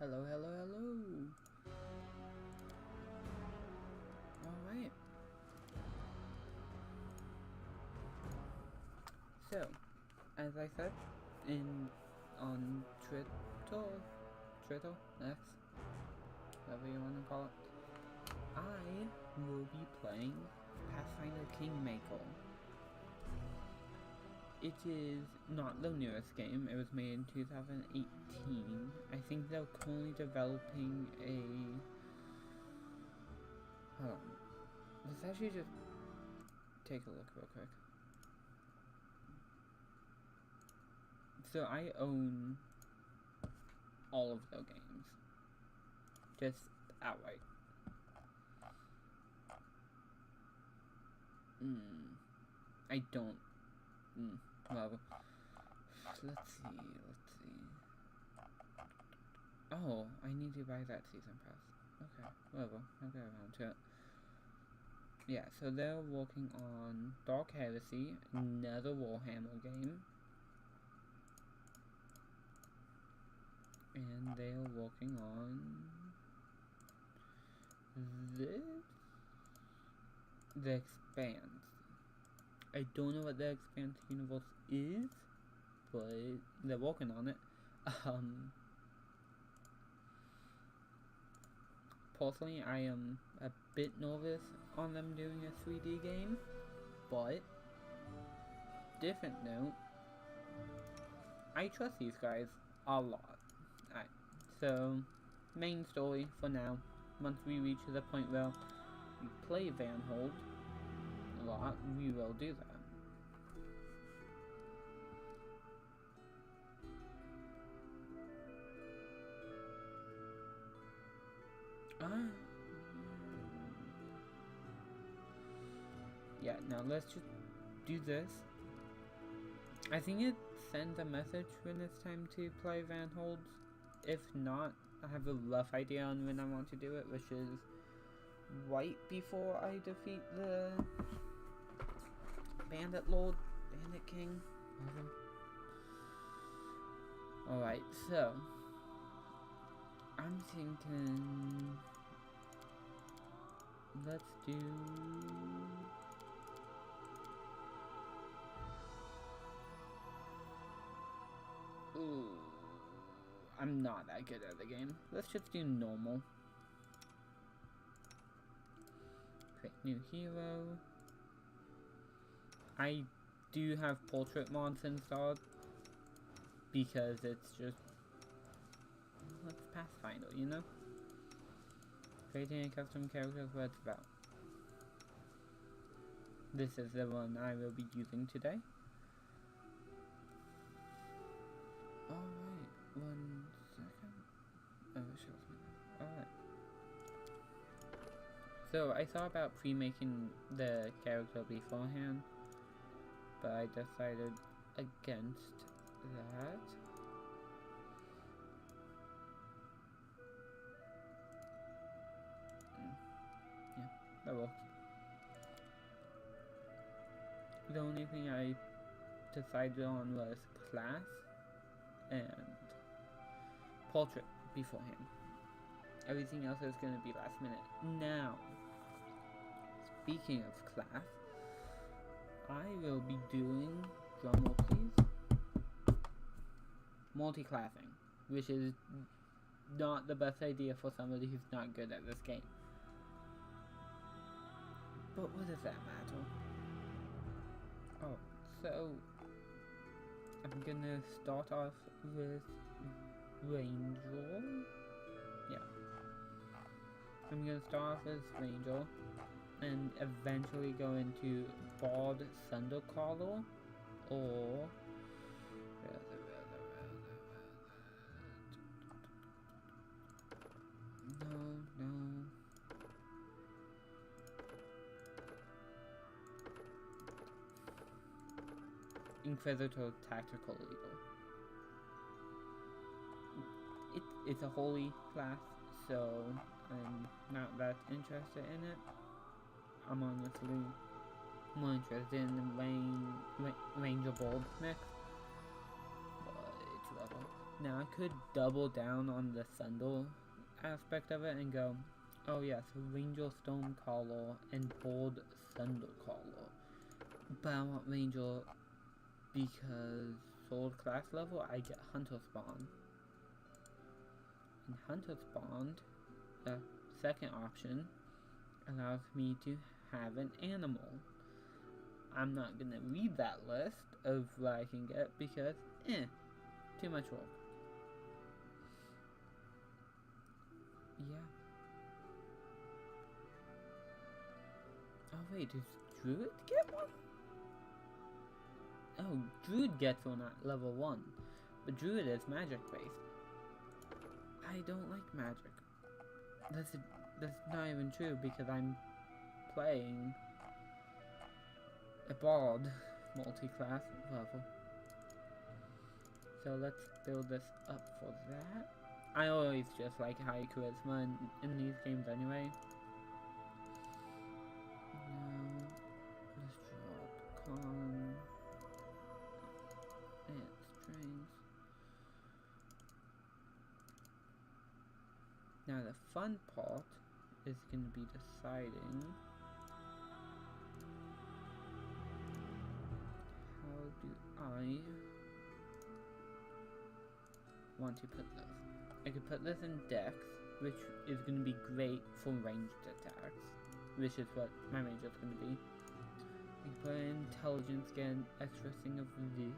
Hello, hello, hello. Alright. So, as I said, on Twitter, X, whatever you want to call it, I will be playing Pathfinder Kingmaker. It is not the newest game. It was made in 2018. I think they're currently developing a... Hold on. Let's actually just take a look real quick. So I own all of their games. Just outright. I don't... well, let's see. Oh, I need to buy that season pass. Okay, whatever, I'll get around to it. Yeah, so they're working on Dark Heresy, another Warhammer game. And they are working on this? The Expanse. I don't know what the Expanse universe is, but they're working on it. Personally, I am a bit nervous on them doing a 3D game, but different note, I trust these guys a lot. Alright, so main story for now. Once we reach the point where we play Van Hold a lot, we will do that. Yeah, now let's just do this. I think it sends a message when it's time to play Van Hold. If not, I have a rough idea on when I want to do it, which is right before I defeat the Bandit Lord, Bandit King. Alright, so I'm thinking let's do I'm not that good at the game. Let's just do normal. Create new hero. I do have portrait mods installed because it's just let's Pathfinder, you know? Creating a custom character, what it's about. This is the one I will be using today. Alright, 1 second. Oh, it shows me that. Alright. So, I thought about pre-making the character beforehand, but I decided against that. Yeah, that works. The only thing I decided on was class and portrait beforehand. Everything else is going to be last minute. Now, speaking of class, I will be doing, drumroll please, multi-classing, which is not the best idea for somebody who's not good at this game. But what does that matter? Oh, so I'm gonna start off with Ranger. Yeah. I'm gonna start off as Ranger and eventually go into Bald Thundercaller or no. Inquisitor Tactical Leader. It's a holy class, so I'm not that interested in it. I'm honestly more interested in the Ranger Bold mix, but it's whatever. Now I could double down on the Sundle aspect of it and go, oh yes, Ranger Stone Collar and Bold Sundle Collar. But I want Ranger because Sword class level I get Hunter Spawn. And Hunter Spawn, the second option, allows me to have an animal. I'm not gonna read that list of what I can get because, too much work. Yeah. Oh wait, does Druid get one? Oh, Druid gets one at level 1, but Druid is magic based. I don't like magic. That's not even true because I'm playing a bard multi-class level. So let's build this up for that. I always just like high charisma in these games anyway. Now, let's drop con and strings. Now the fun part is going to be deciding how do I want to put this. I could put this in Dex, which is going to be great for ranged attacks, which is what my range is going to be. I can put in Intelligence, get an extra thing of this,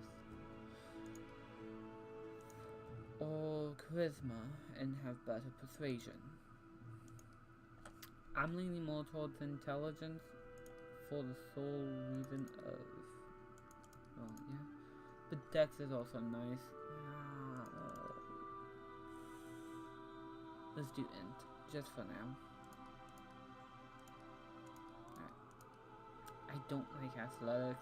or Charisma and have better Persuasion. I'm leaning more towards Intelligence for the sole reason of, well, yeah, but Dex is also nice. Let's do int, just for now. I don't like athletics.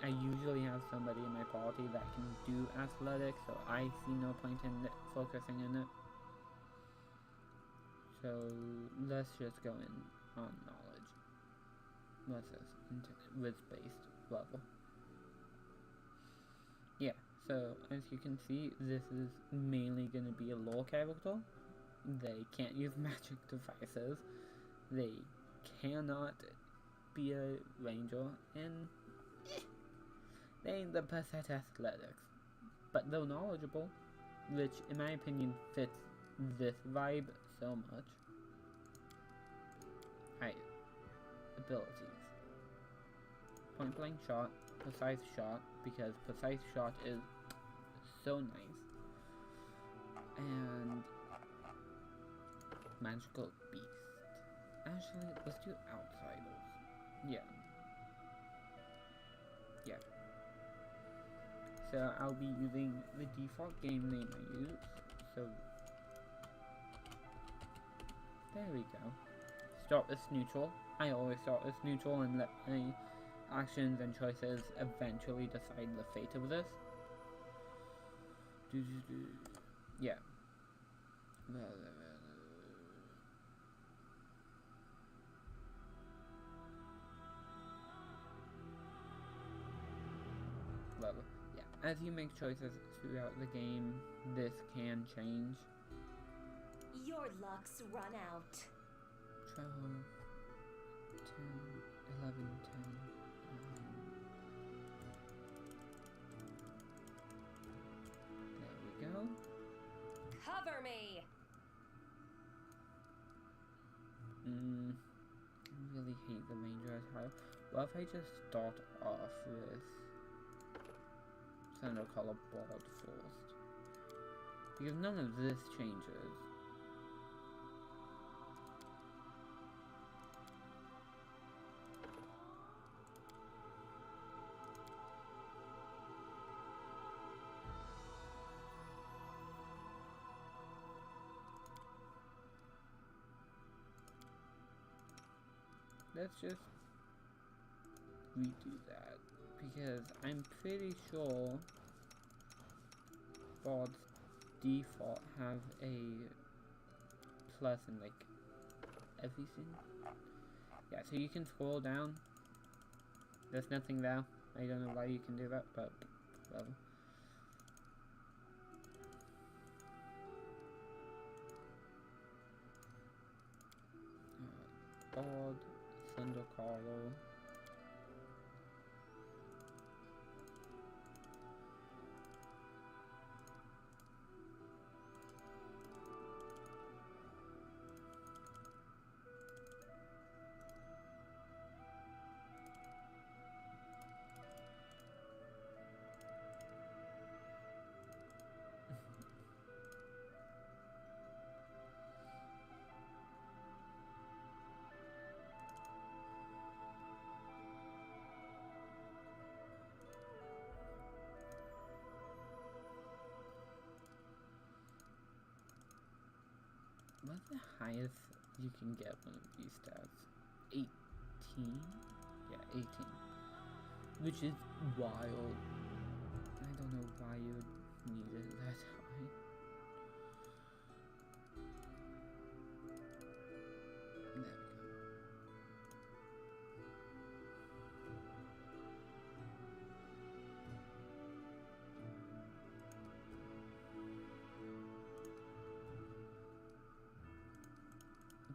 I usually have somebody in my party that can do athletics, so I see no point in focusing on it. So let's just go in on knowledge. What's this? Risk-based level. Yeah, so as you can see, this is mainly going to be a lore character. They can't use magic devices. They cannot be a ranger, and they ain't the best at athletics. But they're knowledgeable, which in my opinion fits this vibe so much. Alright, abilities. Point blank shot, precise shot, because precise shot is so nice. And magical beast. Actually, let's do outsiders. Yeah. So I'll be using the default game name I use. So there we go. Start as neutral. I always start as neutral and let my actions and choices eventually decide the fate of this. Yeah. Yeah, as you make choices throughout the game, this can change. Your luck's run out. 12, 10, 11, 10. There we go. Cover me! I really hate the ranger attire. What if I just start off with Thunder Color Bald first? Because none of this changes. Let's just redo that, because I'm pretty sure Bard's default have a plus in like everything. Yeah, so you can scroll down. There's nothing there. I don't know why you can do that, but whatever. God, Sandro Carlo. What's the highest you can get one of these stats? 18? Yeah, 18. Which is wild. I don't know why you would need it that high. There we go.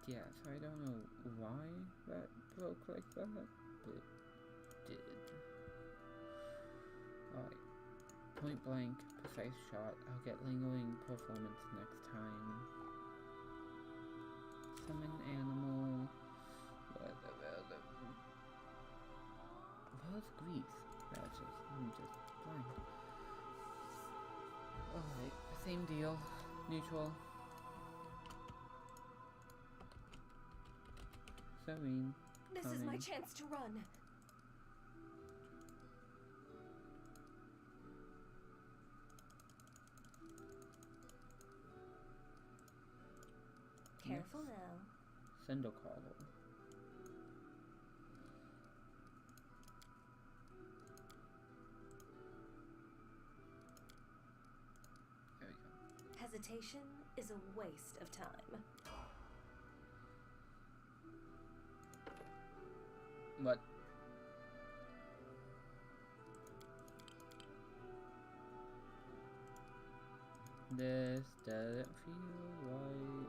Yeah, so I don't know why that broke like that, but it did. Alright. Point blank, precise shot. I'll get lingering performance next time. Summon animal. Where's Grease? I'm just blind. Alright, same deal. Neutral. Serene. This is my chance to run. Careful now. Sandro Carlo. There we go. Hesitation is a waste of time. What? This doesn't feel right.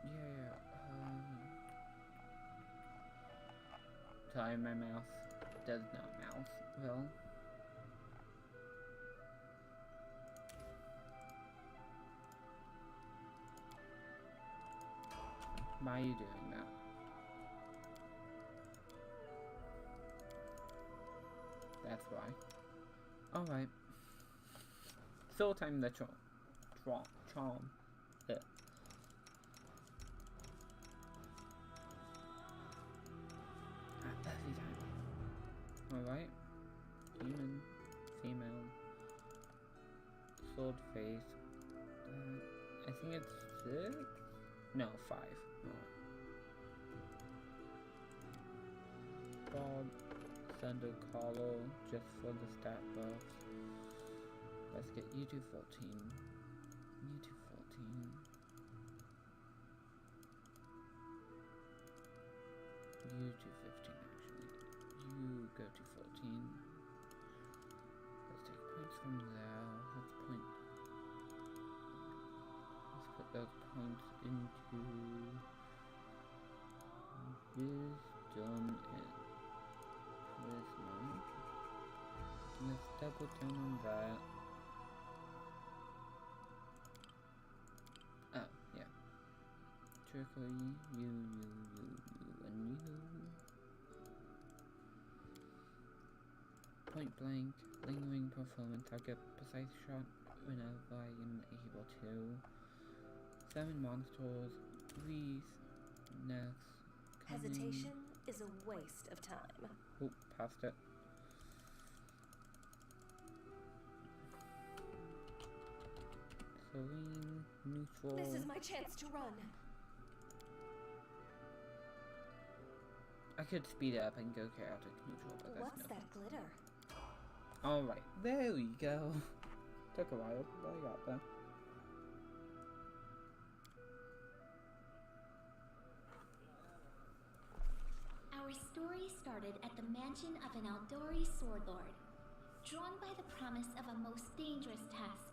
Yeah, sorry, my mouth does not mouse well. Why are you doing that? That's why. Alright. Soul time the charm. Yeah. Every time. Alright. Human. Female. Sword face. I think it's 6? No, 5. God, Sandro Carlo, just for the stat buffs. Let's get you to 14. You to 14. You to 15 actually. You go to 14. Let's take points from there. Let's put those points into wisdom and charisma. Let's double down on that. Oh, yeah. Trickery, you, and you. Point blank, lingering performance. I'll get precise shot whenever I am able to. 7 monsters, Grease, next. Hesitation is a waste of time. Oh, passed it. Serene, neutral. This is my chance to run. I could speed it up and go chaotic neutral, but that's What's that glitter? Alright, there we go. Took a while, but I got there. Our story started at the mansion of an Aldori sword lord, drawn by the promise of a most dangerous task.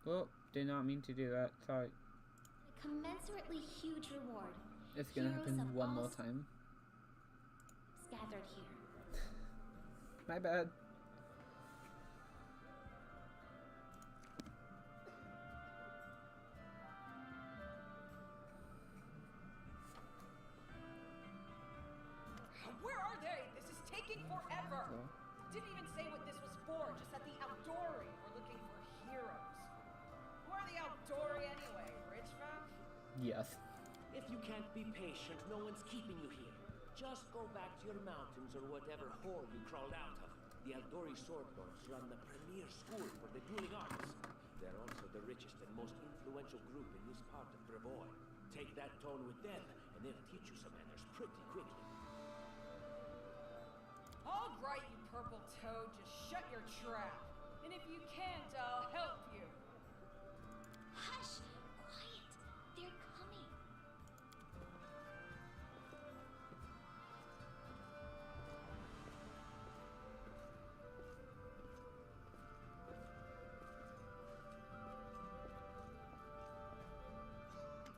Oh, did not mean to do that. Sorry. A commensurately huge reward. It's gonna Heroes happen of one all more time. Gathered here. My bad. Where are they? This is taking forever. Didn't even say what this was for. Just at the Outdory. We're looking for heroes. Who are the Outdory anyway? Rich folk? Yes. If you can't be patient, no one's keeping you here. Just go back to your mountains or whatever hole you crawled out of. The Aldori Swordlords run the premier school for the dueling arts. They're also the richest and most influential group in this part of Brevoy. Take that tone with them, and they'll teach you some manners pretty quickly. All right, you purple toad, just shut your trap. And if you can't, I'll help you. Hush! Quiet! They're coming.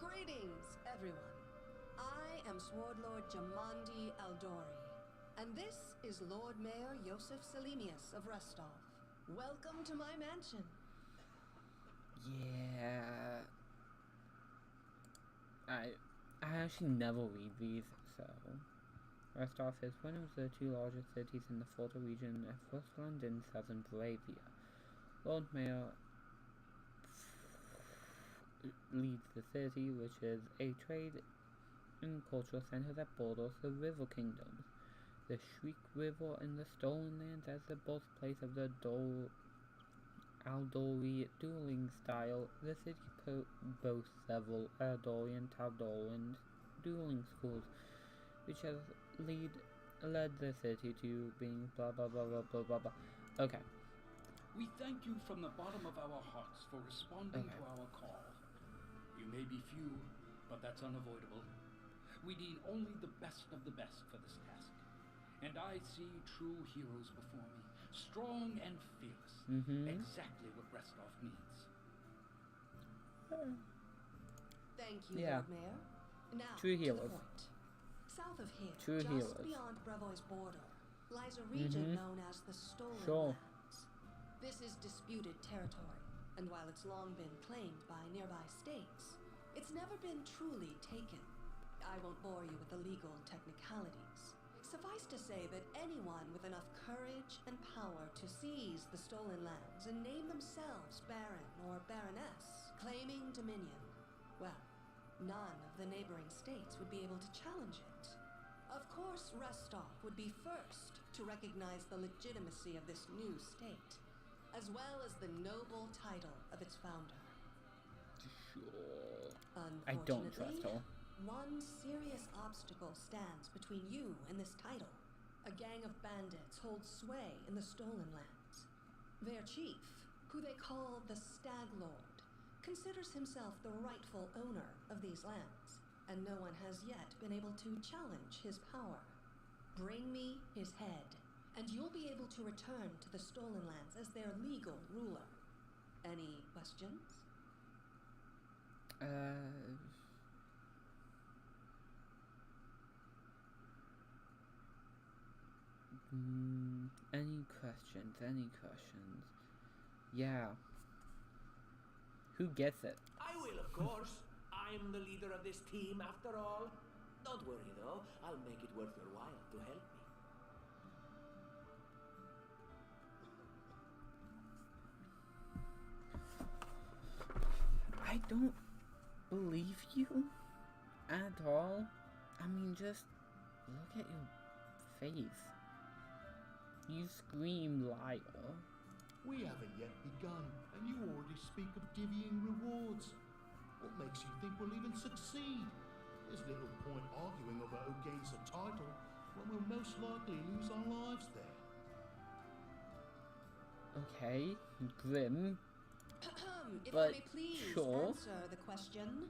Greetings, everyone. I am Swordlord Jamandi Aldori, and this is Lord Mayor Yosef Selimius of Restov. Welcome to my mansion. Yeah. I actually never read these, so Rostov is one of the two largest cities in the Forta region of Rusland in southern Moravia. Lord Mayor leads the city, which is a trade and cultural center that borders the river kingdoms. The Shriek River in the Stolen Lands as the birthplace of the Aldori dueling style. The city boasts several Aldori and Taldoran dueling schools, which has led the city to being blah blah blah blah blah blah blah. Okay. We thank you from the bottom of our hearts for responding to our call. You may be few, but that's unavoidable. We need only the best of the best for this task. And I see true heroes before me, strong and fearless. Exactly what Restov needs. Thank you, Yeah. Lord Mayor. Now, True to the heroes. point. South of here, True just heroes. beyond Brevoy's border, lies a region known as the Stolen Sure. Lands. This is disputed territory, and while it's long been claimed by nearby states, it's never been truly taken. I won't bore you with the legal technicalities. Suffice to say that anyone with enough courage and power to seize the Stolen Lands and name themselves Baron or Baroness, claiming dominion, well, none of the neighboring states would be able to challenge it. Of course, Restov would be first to recognize the legitimacy of this new state, as well as the noble title of its founder. Sure. I don't trust her. One serious obstacle stands between you and this title. A gang of bandits holds sway in the Stolen Lands. Their chief, who they call the Stag Lord, considers himself the rightful owner of these lands, and no one has yet been able to challenge his power. Bring me his head, and you'll be able to return to the Stolen Lands as their legal ruler. Any questions? Any questions? Any questions? Yeah. Who gets it? I will, of course. I'm the leader of this team, after all. Don't worry, though. I'll make it worth your while to help me. I don't believe you at all. I mean, just look at your face. You scream liar. We haven't yet begun, and you already speak of divvying rewards. What makes you think we'll even succeed? There's little point arguing over who gains the title when we'll most likely lose our lives there. Okay, grim. If But I may please sure. answer the question.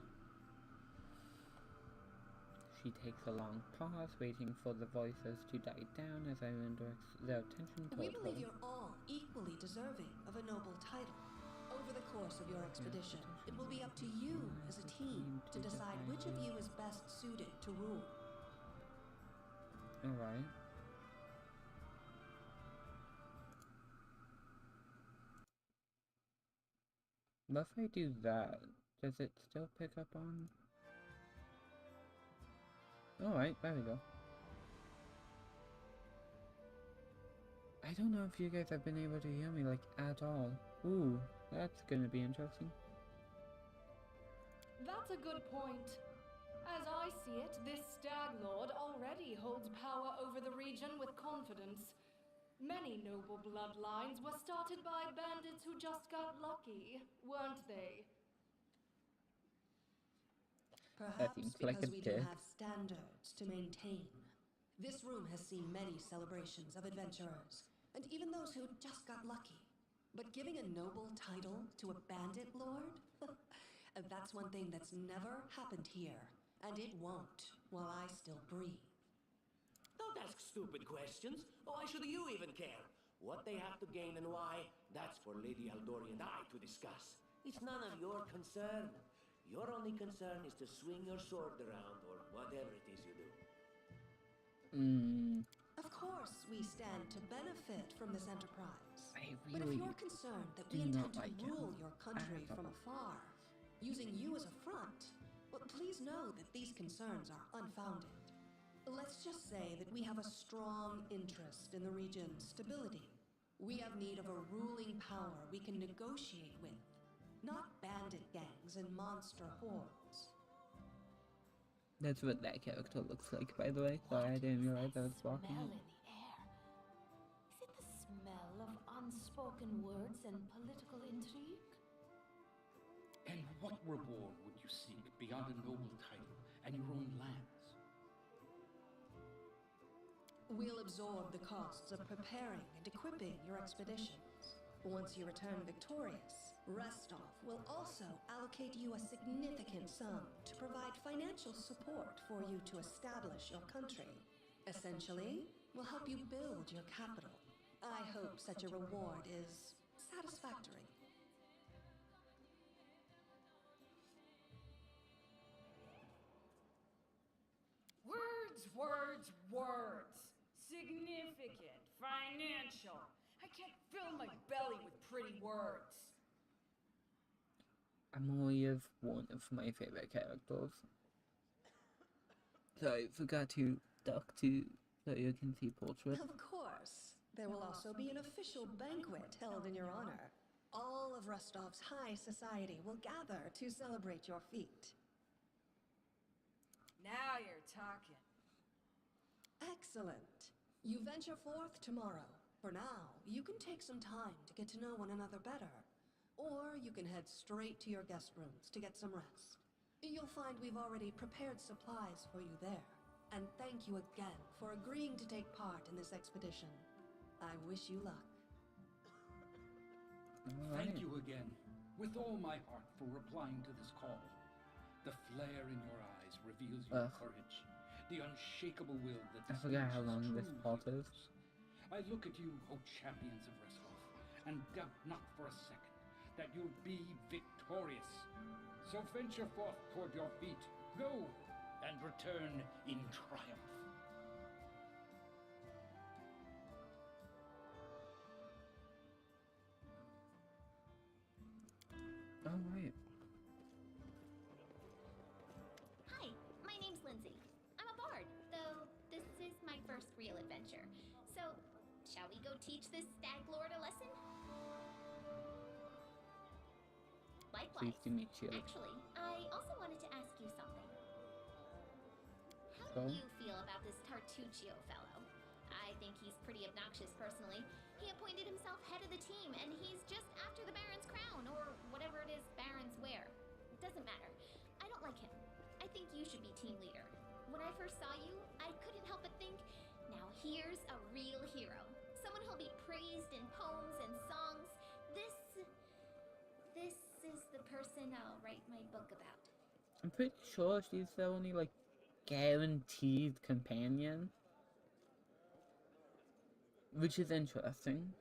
She takes a long pause, waiting for the voices to die down as Irene directs their attention We toward believe her. you're all equally deserving of a noble title. Over Over the course of your expedition, it will be up to you as a team to decide which of you is best suited to rule. Alright. What if I do that? Does it still pick up on? Alright, there we go. I don't know if you guys have been able to hear me, like, at all. Ooh, that's gonna be interesting. That's a good point. As I see it, this Stag Lord already holds power over the region with confidence. Many noble bloodlines were started by bandits who just got lucky, weren't they? Perhaps seems because like a we do dick. have standards to maintain. This room has seen many celebrations of adventurers, and even those who just got lucky. But giving a noble title to a bandit lord? That's one thing that's never happened here, and it won't while I still breathe. Don't ask stupid questions. Why should you even care? What they have to gain and why, that's for Lady Aldori and I to discuss. It's none of your concern. Your only concern is to swing your sword around, or whatever it is you do. Of course, we stand to benefit from this enterprise. But if really you're concerned that we do not intend to like him rule your country at from all. afar, using you as a front, well, please know that these concerns are unfounded. Let's just say that we have a strong interest in the region's stability. We have need of a ruling power we can negotiate with, not bandit gangs and monster hordes. That's what that character looks like, by the way. Sorry, I didn't realize I was walking Smell it. in the air. Is it the smell of unspoken words and political intrigue? And what reward would you seek beyond a noble title and your own lands? We'll absorb the costs of preparing and equipping your expeditions. Once you return victorious, Restov will also allocate you a significant sum to provide financial support for you to establish your country. Essentially, we'll help you build your capital. I hope such a reward is satisfactory. Words, words, words. Significant, financial. I can't fill my belly with pretty words. Amoy is one of my favorite characters. So I forgot to duck to so you can see portrait. Of course. There will also be an official banquet held in your honor. All of Rostov's high society will gather to celebrate your feat. Now you're talking. Excellent. You venture forth tomorrow. For now, you can take some time to get to know one another better. Or you can head straight to your guest rooms to get some rest. You'll find we've already prepared supplies for you there. And thank you again for agreeing to take part in this expedition. I wish you luck. Thank you again, with all my heart, for replying to this call. The flare in your eyes reveals your courage, the unshakable will that I forgot how long distinguishes this true part is. heroes. I look at you, O champions of Restov, and doubt not for a second that you'll be victorious. So venture forth toward your feet. Go, and return in triumph. Alright. Hi, my name's Lindsay. I'm a bard, though this is my first real adventure. So, shall we go teach this stag lord a lesson? Likewise. Pleased to meet you. Actually, I also wanted to ask you something. How So? do you feel about this Tartuccio fellow? I think he's pretty obnoxious personally. He appointed himself head of the team, and he's just after the Baron's crown, or whatever it is barons wear. It doesn't matter. I don't like him. I think you should be team leader. When I first saw you, I couldn't help but think, now here's a real hero. Someone who'll be praised in poems and songs. This is the person I'll write my book about. I'm pretty sure she's the only, like, guaranteed companion. Which is interesting.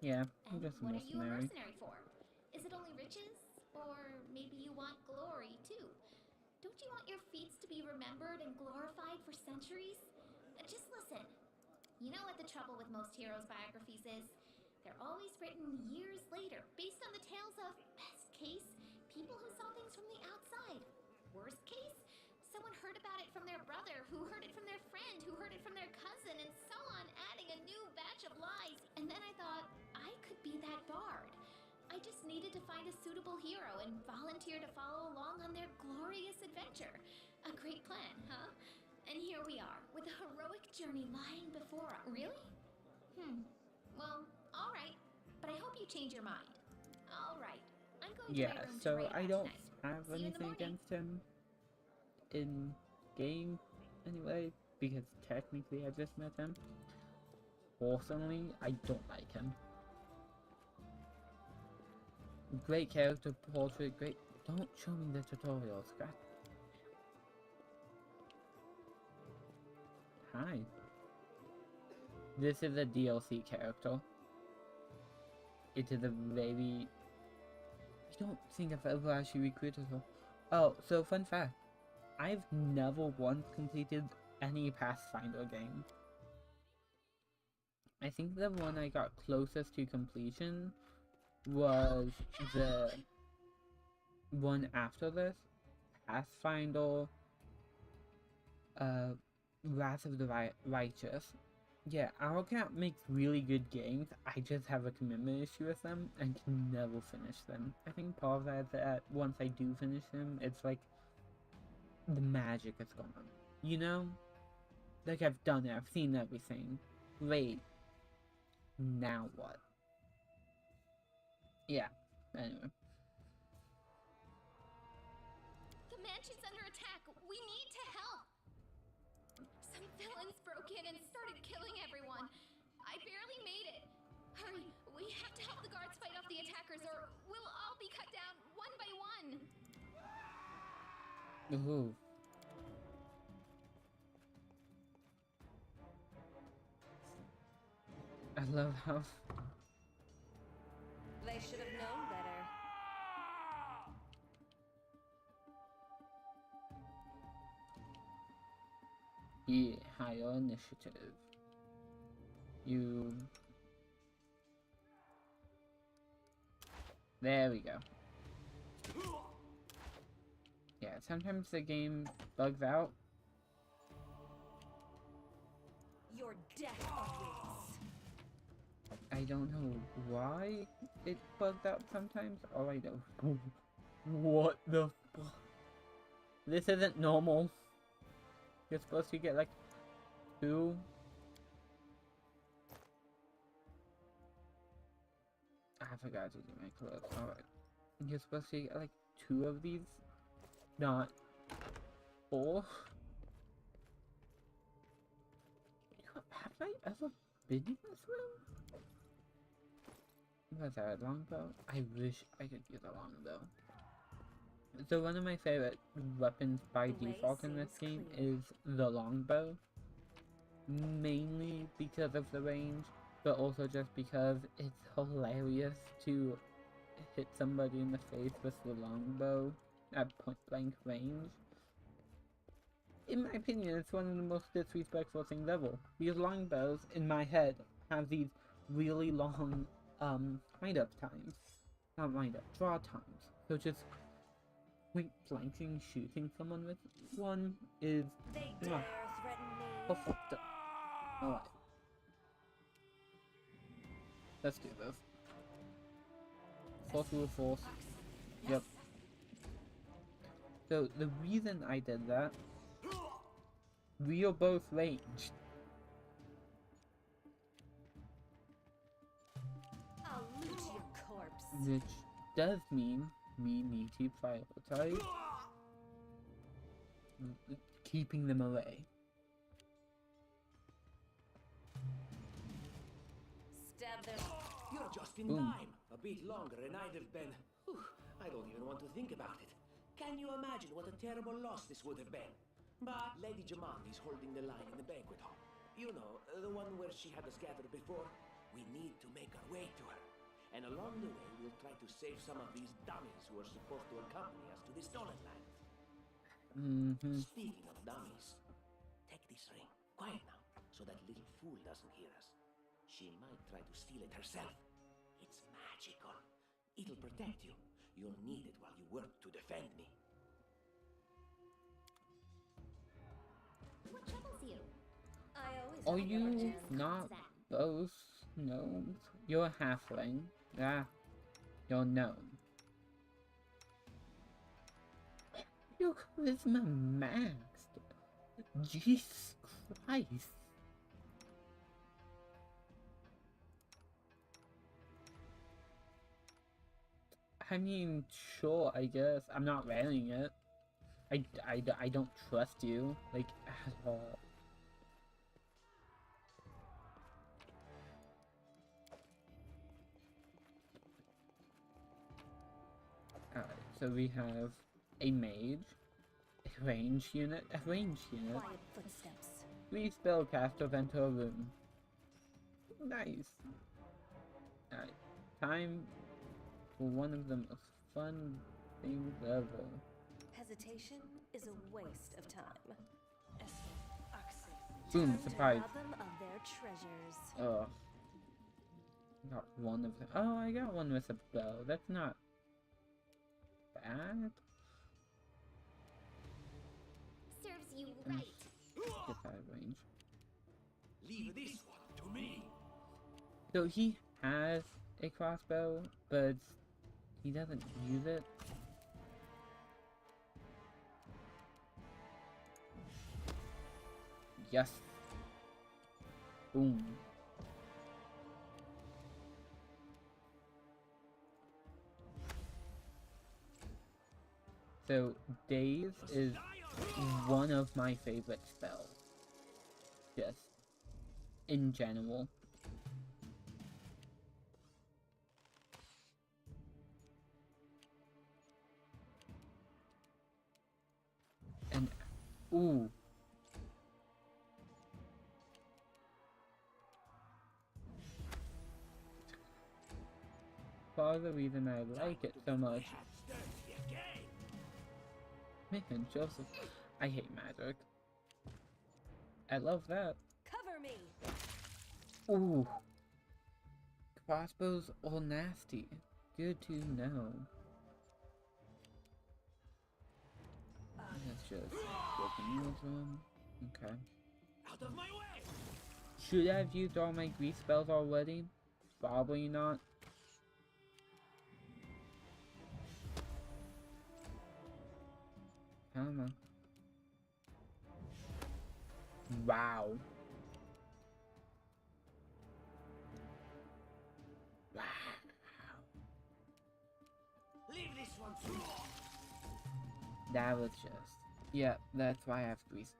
Yeah, I'm And just a what are you a mercenary. mercenary for? Is it only riches? Or maybe you want glory, too? Don't you want your feats to be remembered and glorified for centuries? Just listen. You know what the trouble with most heroes' biographies is? They're always written years later, based on the tales of, best case, people who saw things from the outside. Worst case, someone heard about it from their brother, who heard it from their friend, who heard it from their cousin, and so on, adding a new batch of lies. And then I thought, I could be that bard. I just needed to find a suitable hero and volunteer to follow along on their glorious adventure. A great plan, huh? And here we are, with a heroic journey lying before us. Really? Well, alright. But I hope you change your mind. Alright. I'm going to Yeah, my room to so write I about don't tonight. have See you in the anything morning. against him in game anyway, because technically I just met him. Personally, I don't like him. Great character portrait, great. Don't show me the tutorials, God. Hi. This is a DLC character. It is a very... I don't think I've ever actually recruited her. Oh, so fun fact. I've never once completed any Pathfinder game. I think the one I got closest to completion was the one after this. Pathfinder, Wrath of the Righteous. Yeah, Arrogant makes really good games. I just have a commitment issue with them and can never finish them. I think part of that is that once I do finish them, it's like the magic is gone. You know? Like I've done it, I've seen everything. Great. Now what? Yeah, anyway. The mansion's under attack. We need to help. Some villains broke in and started killing everyone. I barely made it. Hurry, we have to help the guards fight off the attackers or we'll all be cut down one by one. Ooh. I love how... They should have known better. Yeah, higher initiative. You... There we go. Yeah, sometimes the game bugs out. Your death awaits. I don't know why it bugged out sometimes. All I know. What the fuck? This isn't normal. You're supposed to get like 2. I forgot to do my clothes. Alright. You're supposed to get like 2 of these, not 4. Have I ever been in this room? Was that a longbow? I wish I could use a longbow. So one of my favorite weapons by The way default in this seems game clear. is the longbow. Mainly because of the range, but also just because it's hilarious to hit somebody in the face with the longbow at point blank range. In my opinion, it's one of the most disrespectful things ever. Because longbows, in my head, have these really long, wind-up times. Not wind-up, draw times. So just point blanking shooting someone with one is... They dare threaten me. perfect. Alright. Let's do this. Force through force. Yep. So the reason I did that, we are both ranged. I'll loot your corpse. Which does mean we need to prioritize keeping them away. Stab them. You're just in Boom. time. A bit longer and I'd have been... Whew, I don't even want to think about it. Can you imagine what a terrible loss this would have been? But Lady Jamandi's holding the line in the banquet hall. You know, the one where she had us gathered before. We need to make our way to her. And along the way, we'll try to save some of these dummies who are supposed to accompany us to the Stolen Land. Speaking of dummies, take this ring. Quiet now, so that little fool doesn't hear us. She might try to steal it herself. It's magical. It'll protect you. You'll need it while you work to defend me. What troubles you? I always Are have you lunches. not both gnomes? You're a halfling. Yeah, you're a gnome. Your charisma maxed. Jesus Christ. I mean, sure, I guess. I'm not wearing it. I don't trust you, like, at all. Alright, so we have a mage, a range unit, Quiet footsteps. 3 spellcasters enter a room. Nice. Alright, time for one of the most fun things ever. Hesitation is a waste of time. Boom, Time to surprise. rob them of their treasures. Ugh. Got one of them. Oh, I got one with a bow. That's not bad. Serves you right. Get out of range. Leave this one to me. So he has a crossbow, but he doesn't use it. Yes. Boom. So, Daze is one of my favorite spells. Just in general. And, ooh. Part of the reason I like it so much. Man, Joseph, I hate magic. I love that. Cover me. Ooh. Crossbows are nasty. Good to know. Let's just get the needles from. Okay. Out of my way! Should I have used all my grease spells already? Probably not. Come on. Wow. Wow. Leave this one through. That was just... Yeah, that's why I have grease.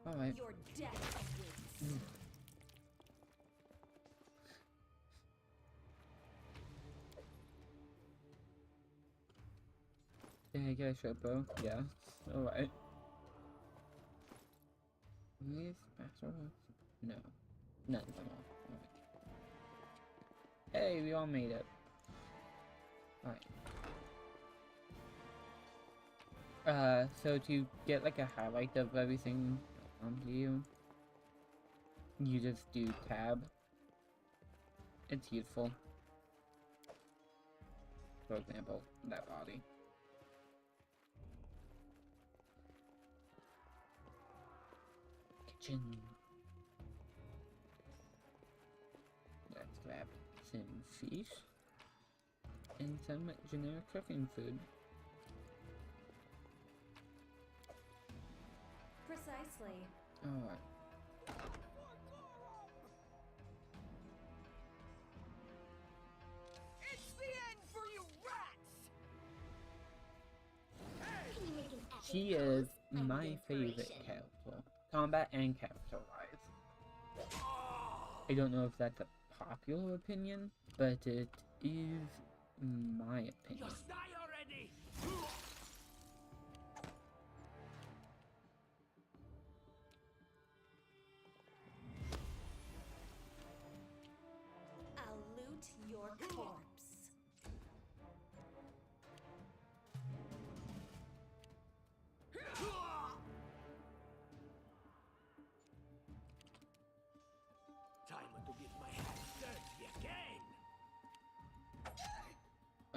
Alright. Your death awaits. Yeah, I get a short bow. Yeah. Alright. These special? No. None of them are. Alright. Hey, we all made it. Alright. So to get like a highlight of everything onto you, you just do tab. It's useful. For example, that body. Kitchen. Let's grab some fish and some generic cooking food. Precisely. Alright. It's the end for you rats! Can you make an epic She is pose? I my need favorite inspiration. character. Combat and character-wise. I don't know if that's a popular opinion, but it is my opinion. Just die already!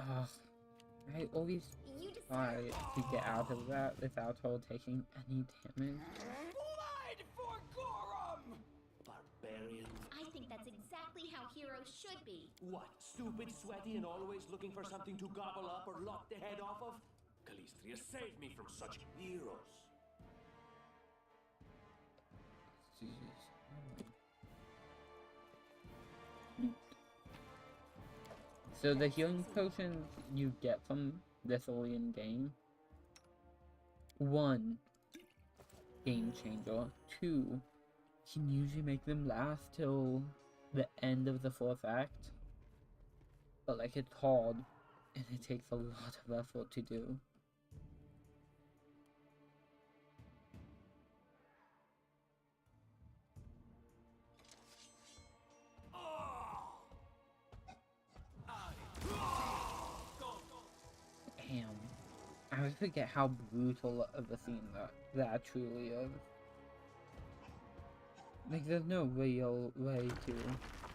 Ugh. I always You deserve try to get out of that without her taking any damage. Blood for Gorum! Barbarian. I think that's exactly how heroes should be. What, stupid, sweaty, and always looking for something to gobble up or lop the head off of? Calistria, save me from such heroes. So the healing potions you get from this early in game, 1, game changer, 2, can usually make them last till the end of the 4th act, but like it's hard and it takes a lot of effort to do. Damn. I always forget how brutal of a scene that truly is. Like, there's no real way to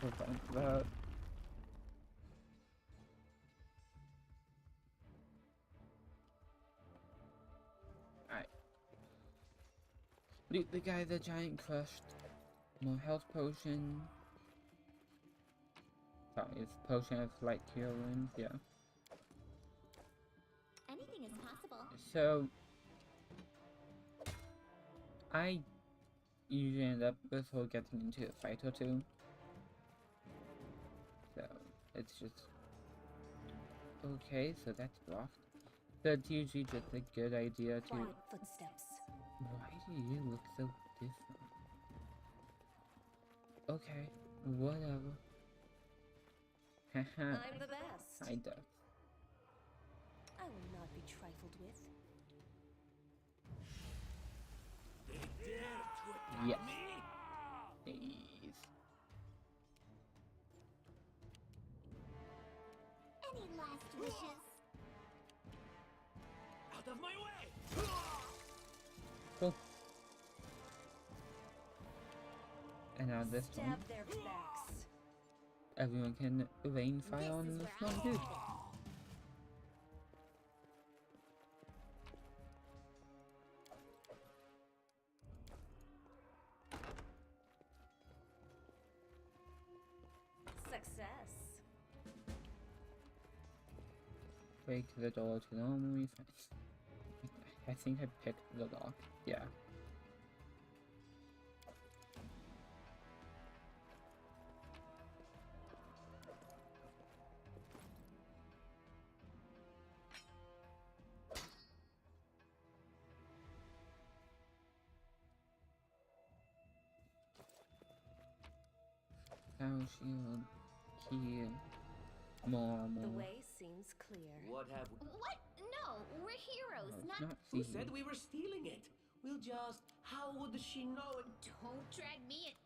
prevent that. Alright. Loot the guy the giant crushed. More health potion. Sorry, it's potion of light cure wounds, yeah. Anything is possible. So, I usually end up with her getting into a fight or two. So, it's just... Okay, so that's blocked. That's usually just a good idea to... Quiet footsteps. Why do you look so different? Okay, whatever. Haha. I'm the best. I duck. I will not be trifled with. They dare to attack Yes. me? Please. Any last wishes? Out of my way! Cool. And now this one. Stab their backs. Everyone can rain fire This on is this where one I'm too. headed. Success. Break the door to normally find. I think I picked the lock. Yeah. Power shield, key, more The armor. way seems clear. What have we... What? No, we're heroes, No, it's not... not Who thieves. said we were stealing it? We'll just... How would she know it? Don't drag me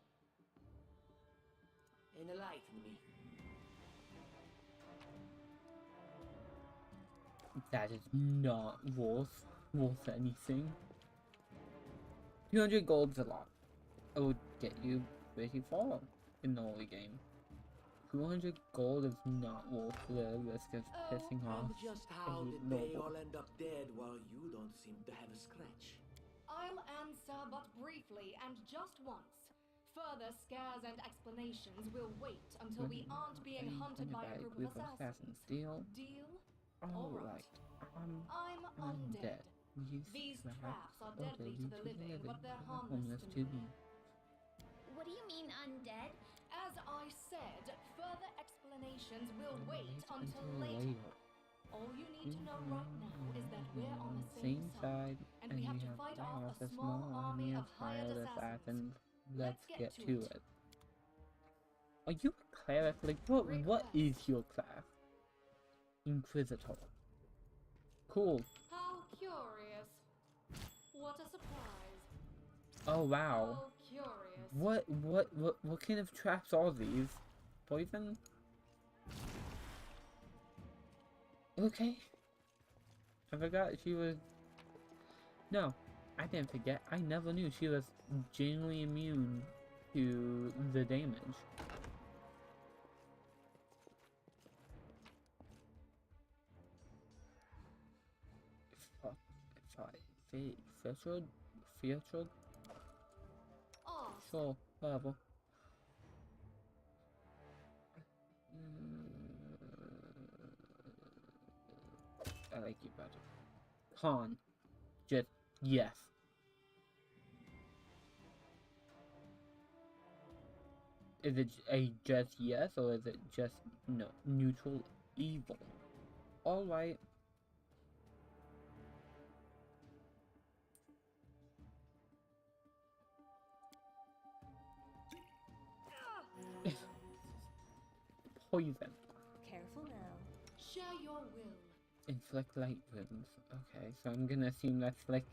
in. Enlighten me. That is not worth anything. 200 gold's a lot. It would get you pretty far in the early game. 200 gold is not worth the risk of pissing off And just a how did they noble. all end up dead while you don't seem to have a scratch? I'll answer but briefly and just once. Further scares and explanations will wait until we aren't being hunted by a group of assassins. Deal? Deal? Alright. I'm undead. undead. These traps are deadly to the living, but they're harmless to me. What do you mean, undead? As I said, further explanations will wait until later. All you need to know right now is that we're on the same side, and we have to fight off a small army of hired assassins. Let's get to it. Are you a cleric? Like, what is your class? Inquisitor. Cool. How curious. What a surprise. Oh wow. How curious. What kind of traps are these? Poison? Okay. I forgot she was... No, I didn't forget. I never knew she was genuinely immune to the damage. Featured? Ask. Sure, whatever. I like you better. Han. Just yes. Is it a just yes or is it just no neutral evil? Alright. Poison. Careful now. Share your will. Inflict light wounds. Okay, so I'm gonna assume that's like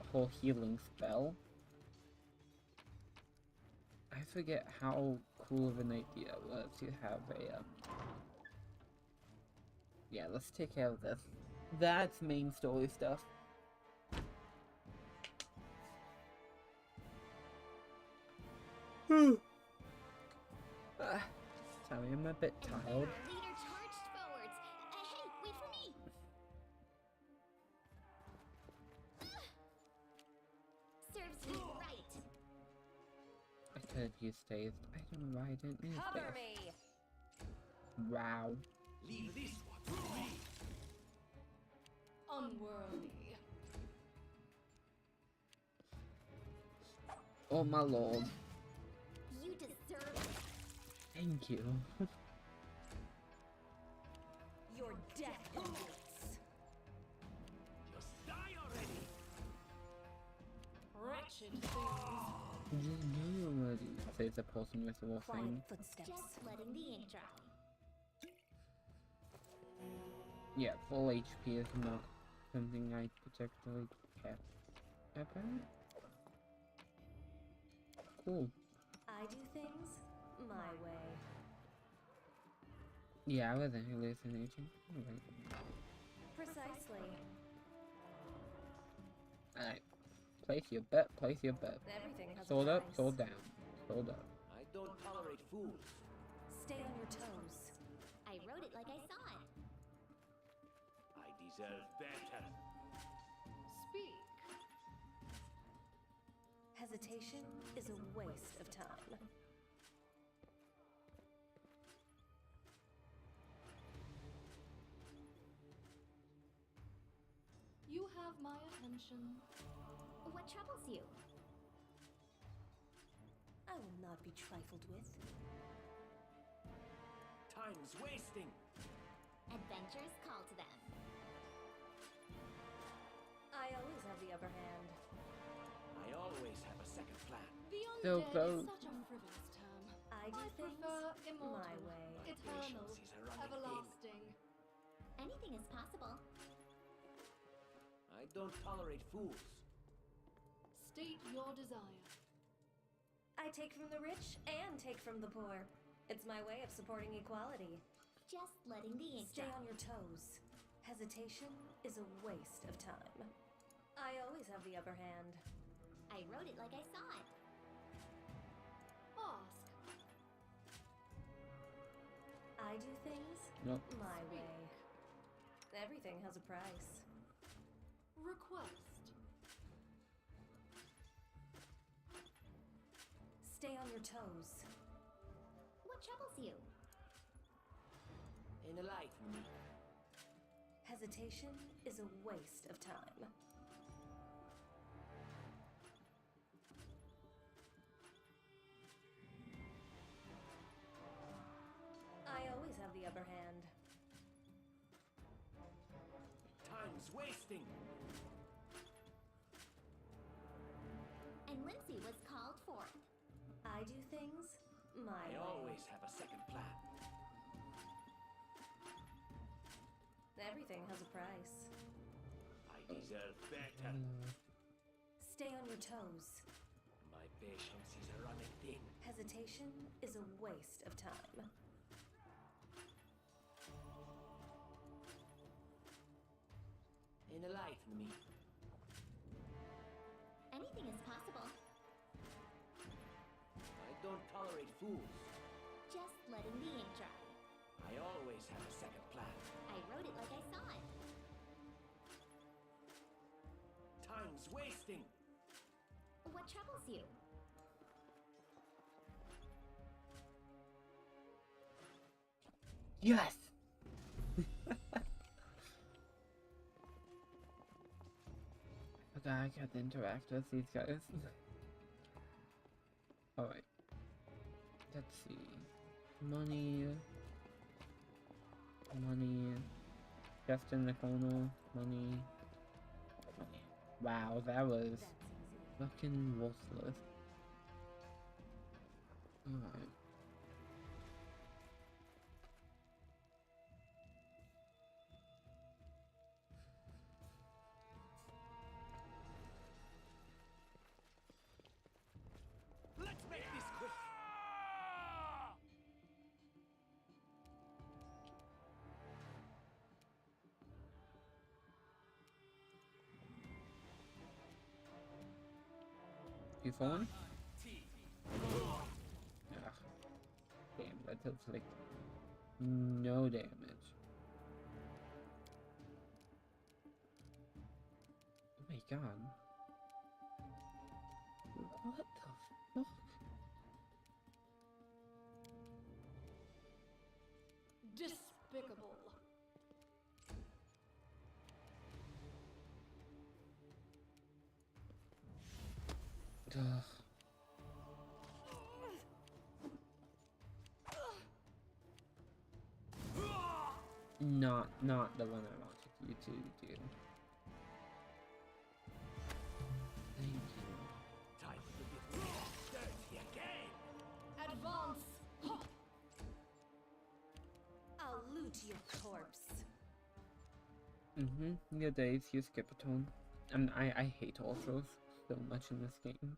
a whole healing spell. I forget how cool of an idea it was to have a, yeah, let's take care of this. That's main story stuff. Sorry, I'm a bit tired. Leader charged forwards. Hey, wait for me! Serves me right. I could have used dazed. I don't know why I didn't use Cover dazed. me. Wow. Leave this one to me. Unworthy. Oh my lord. You deserve it. Thank you. Your death awaits. Just die already. Wretched things. You know already. Says the person with the wolf Quiet thing. footsteps. Just letting the ink dry. Yeah, full HP is not something I particularly care about. Cool. I do things my way. Yeah, I wasn't hallucinating. Alright. Precisely. Alright. Place your bet, place your bet. Everything has Sword a up, price. sword down. Sword up. I don't tolerate fools. Stay on your toes. I wrote it like I saw it. I deserve better. Speak. Hesitation is a waste of time. You have my attention. What troubles you? I will not be trifled with. Time's wasting. Adventures call to them. I always have the upper hand. I always have a second plan. The So undead close. is such a frivolous term. I do things prefer immortal, my way. eternal, Patience is a running everlasting. Anything is possible. I don't tolerate fools. State your desire. I take from the rich and take from the poor. It's my way of supporting equality. Just letting the ink Stay dry. on your toes. Hesitation is a waste of time. I always have the upper hand. I wrote it like I saw it. Ask. I do things Nope. my way. Everything has a price. Request. Stay on your toes. What troubles you? Enlighten me. Hesitation is a waste of time. I always have the upper hand. Time's wasting. And Lindsay was called forth. I do things my I way. always have a second plan. Everything has a price. I deserve better. Stay on your toes. My patience is a running thin. Hesitation is a waste of time. Enlighten me. Anything is possible. I don't tolerate fools. Just letting the ink dry. I always have a second plan. I wrote it like I saw it. interesting. What troubles you? Yes! I forgot I got to interact with these guys. Alright. Let's see. Money. Money. Just in the corner. Money. Money. Wow, that was fucking worthless. Alright. Let's make this quick. You falling? Ugh. Damn, that does like no damage. Oh my god. What the fuck? Despicable. Ugh. Not the one I wanted you to do. Thank you. Time to get dirty again. Advance. Ha! I'll loot your corpse. Your days, you skip a tone. And I hate ultras so much in this game.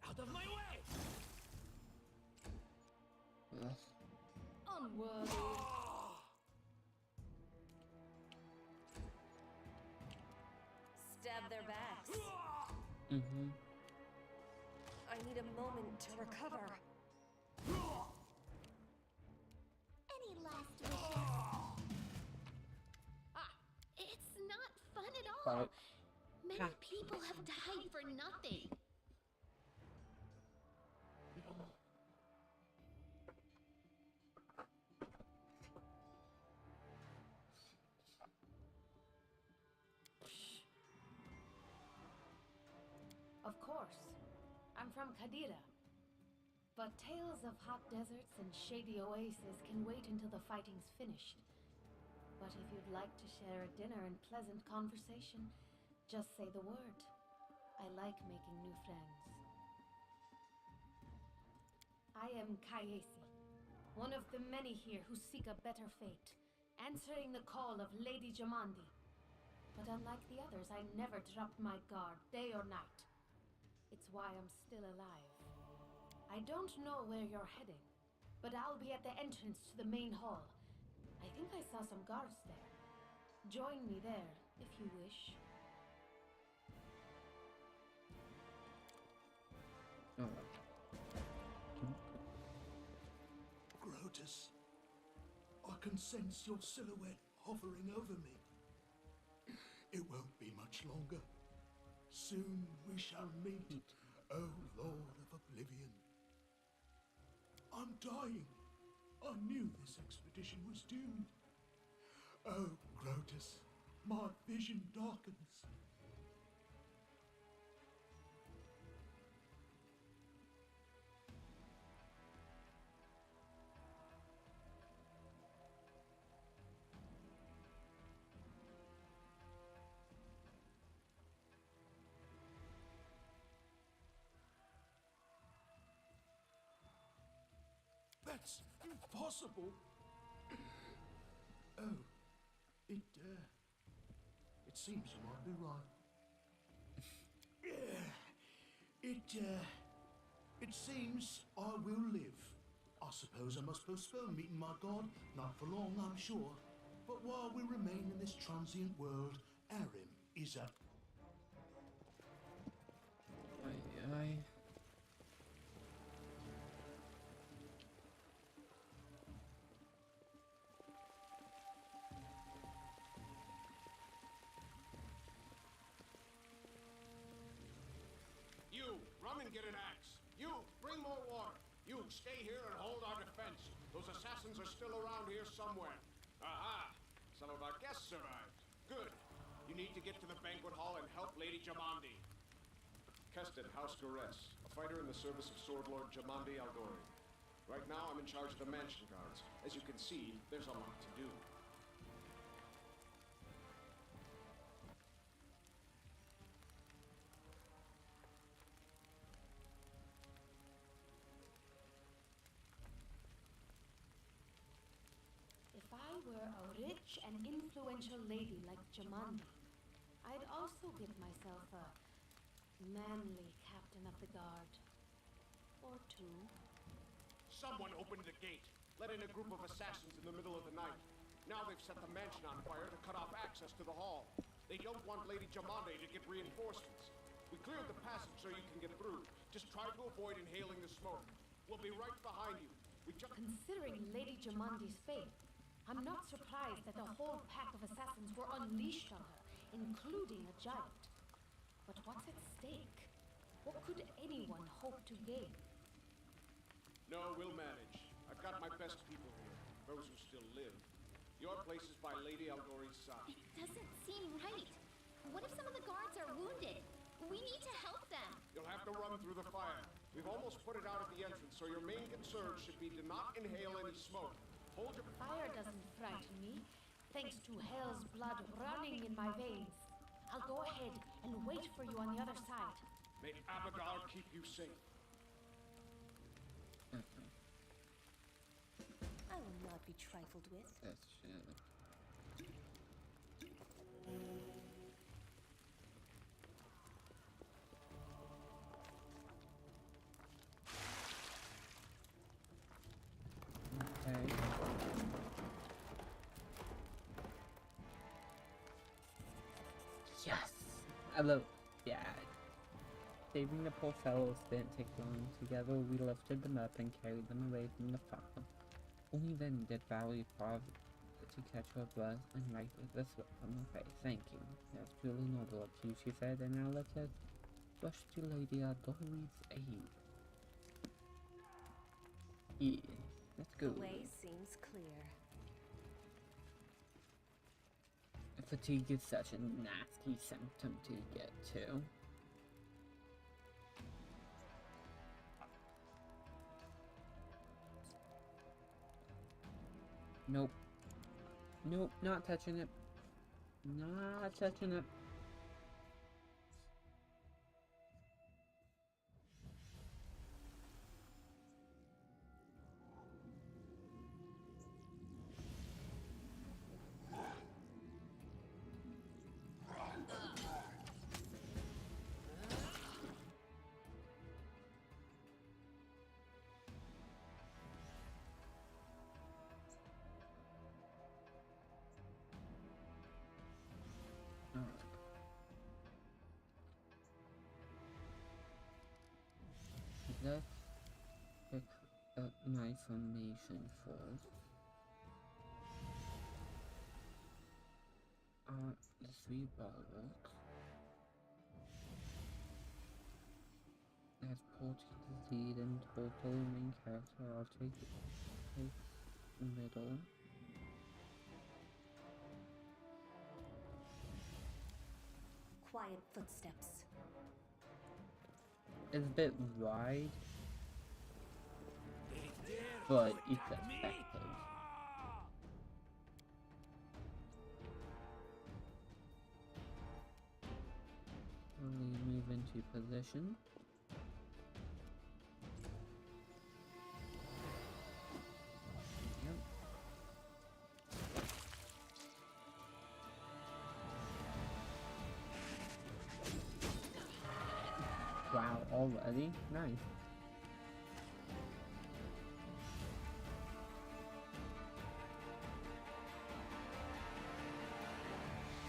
Out of my way. Ugh. Unworthy. Stab their backs. I need a moment to recover. Any last wishes? It's not fun at all. Many people have died for nothing. Of course. I'm from Kadira. But tales of hot deserts and shady oases can wait until the fighting's finished. But if you'd like to share a dinner and pleasant conversation, just say the word. I like making new friends. I am Kayesi, one of the many here who seek a better fate, answering the call of Lady Jamandi. But unlike the others, I never dropped my guard, day or night. It's why I'm still alive. I don't know where you're heading, but I'll be at the entrance to the main hall. I think I saw some guards there. Join me there, if you wish. Grotus, I can sense your silhouette hovering over me. It won't be much longer. Soon we shall meet, O Lord of Oblivion. I'm dying. I knew this expedition was doomed. Oh, Grotus, my vision darkens. That's impossible. Oh, it seems you might be right. It seems I will live. I suppose I must postpone meeting my god, not for long, I'm sure. But while we remain in this transient world, Arim is up. get an axe. You, bring more water. You, stay here and hold our defense. Those assassins are still around here somewhere. Aha! Some of our guests survived. Good. You need to get to the banquet hall and help Lady Jamandi. Keston, House Gores, a fighter in the service of Sword Lord Jamandi Aldori. Right now, I'm in charge of the mansion guards. As you can see, there's a lot to do. If I were a rich and influential lady like Jamandi, I'd also get myself a manly captain of the guard. Or two. Someone opened the gate, let in a group of assassins in the middle of the night. Now they've set the mansion on fire to cut off access to the hall. They don't want Lady Jamande to get reinforcements. We cleared the passage so you can get through. Just try to avoid inhaling the smoke. We'll be right behind you. Considering Lady Jamandi's fate, I'm not surprised that a whole pack of assassins were unleashed on her, including a giant. But what's at stake? What could anyone hope to gain? No, we'll manage. I've got my best people here, those who still live. Your place is by Lady Aldori's side. It doesn't seem right. What if some of the guards are wounded? We need to help them. You'll have to run through the fire. We've almost put it out at the entrance, so your main concern should be to not inhale any smoke. Hold your... Fire doesn't frighten me, thanks to hell's blood running in my veins. I'll go ahead and wait for you on the other side. May Abigail keep you safe. I will not be trifled with. That's shit. Okay. Yes! I love... Yeah. Saving the poor fellows didn't take long. Together we lifted them up and carried them away from the fire. Only then did Valley pause to catch her breath and wipe the sweat from her face. Thank you. That's truly noble of you, she said, and now let us rush to Lady Aldori's aid. Yeah, let's go. The way seems clear. Fatigue is such a nasty symptom to get to. Nope. Nope, not touching it. Not touching it. Let's pick up my formation first. The 3 bulwarks. As Portuguese lead and total main character, I'll take middle. Quiet footsteps. It's a bit wide, but it's effective. Slowly move into position. Yep. Wow, already? Nice.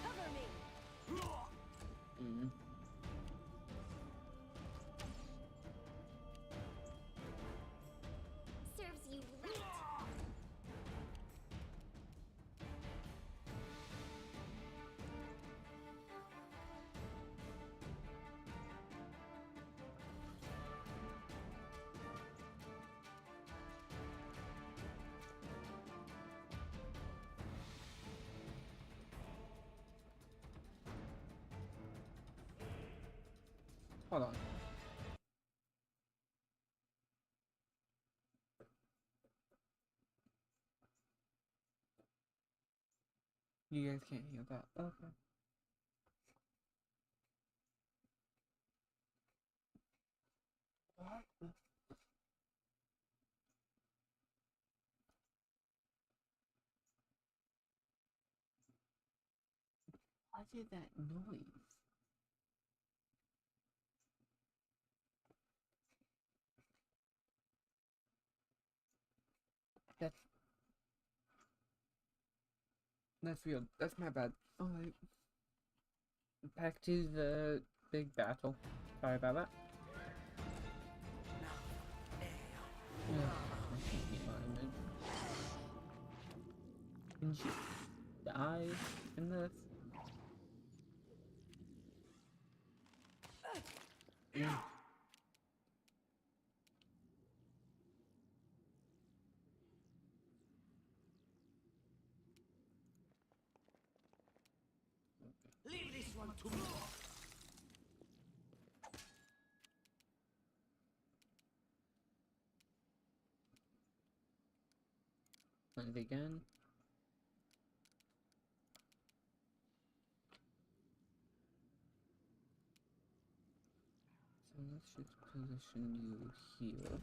Cover me. Serves you right. Hold on. You guys can't hear that. Okay. What the? Why did that noise? That's real. That's my bad. Alright. Back to the big battle. Sorry about that. Yeah, I can't get mine. Can she die in this? Yeah. Leave this one to me. Find it again. So let's just position you here.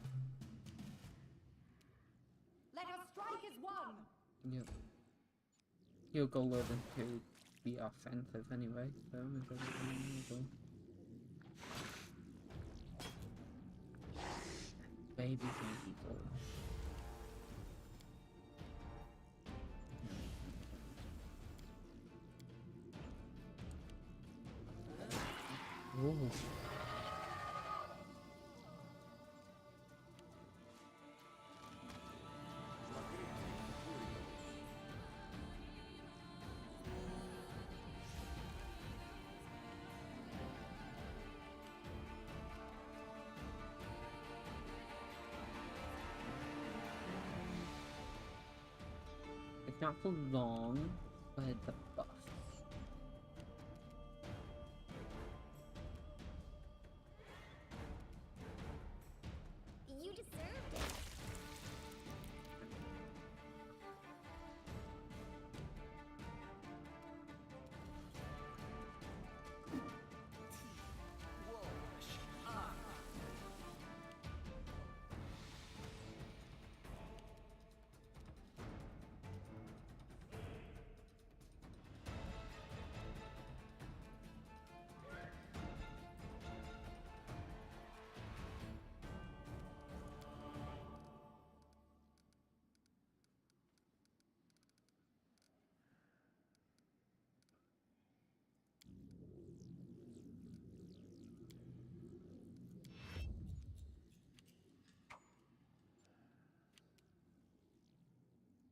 Let us strike as one! Yep. Your goal isn't to be offensive anyway, so it's everything. Baby goal. Whoa. It's not for long, but it's a buff. You deserved it.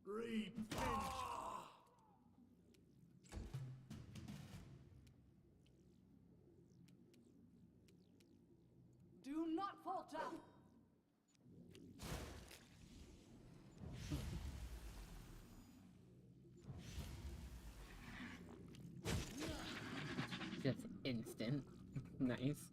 Revenge! Do not falter! Just instant. Nice.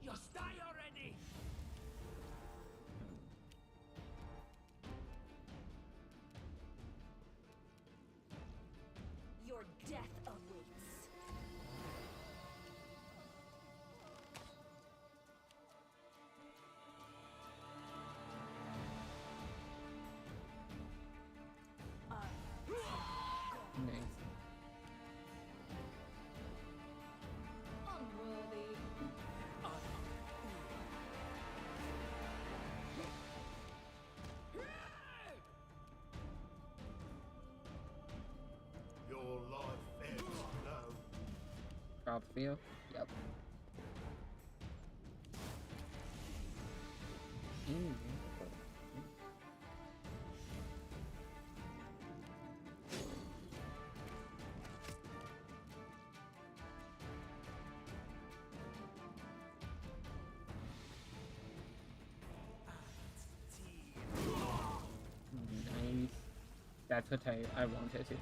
Just die already! Your death awaits. Nice. Unworthy. Your life ebbs low. Proud for you? Yep. That's what I wanted to do.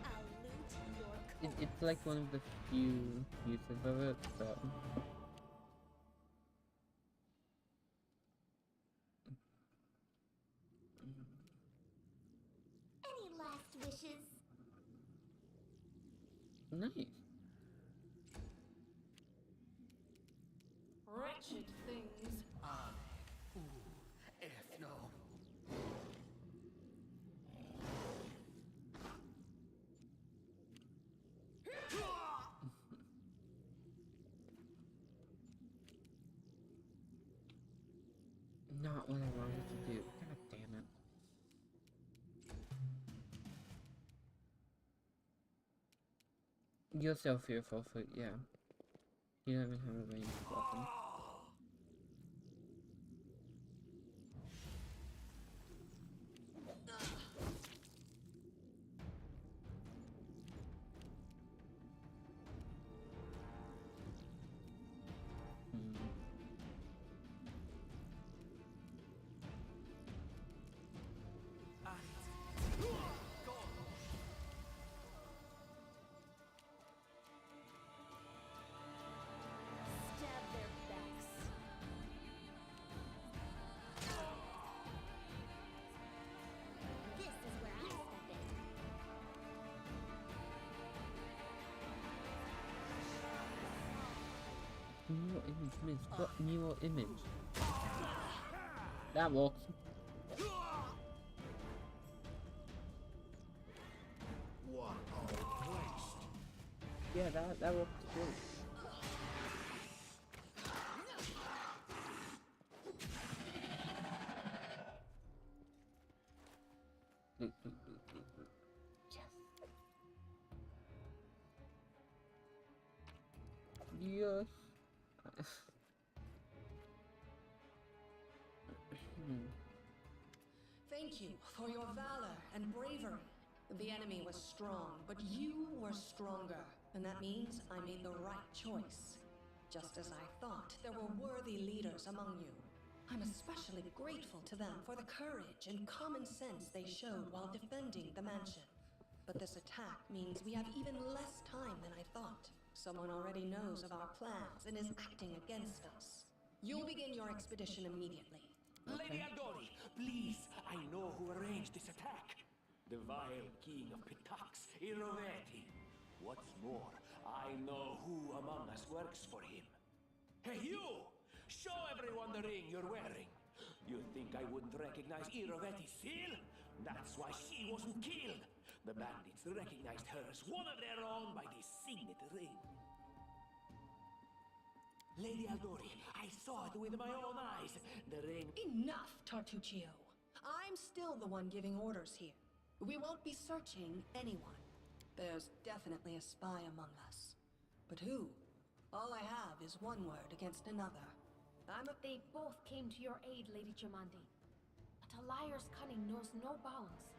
I'll loot your It's like one of the few uses of it, so... Any last wishes? Nice. Wretched things. No. Not what I wanted to do. God damn it. You're so fearful for, yeah. You don't even have a ranged weapon. Stab their backs. This is where I step in. Mirror image missed. What mirror image? That works. What a waste. Yeah, that works too. Yes. Thank you for your valor and bravery. The enemy was strong, but you were stronger. And that means I made the right choice. Just as I thought, there were worthy leaders among you. I'm especially grateful to them for the courage and common sense they showed while defending the mansion. But this attack means we have even less time than I thought. Someone already knows of our plans and is acting against us. You'll begin your expedition immediately. Lady Aldori, please, I know who arranged this attack. The vile king of Pitax, Iroveti. What's more, I know who among us works for him. Hey, you! Show everyone the ring you're wearing. You think I wouldn't recognize Iroveti's seal? That's why she wasn't killed. The bandits recognized her as one of their own by this signet ring. Lady Aldori, I saw it with my own eyes. The ring... Enough, Tartuccio. I'm still the one giving orders here. We won't be searching anyone. There's definitely a spy among us. But who? All I have is one word against another. They both came to your aid, Lady Jamandi. But a liar's cunning knows no bounds.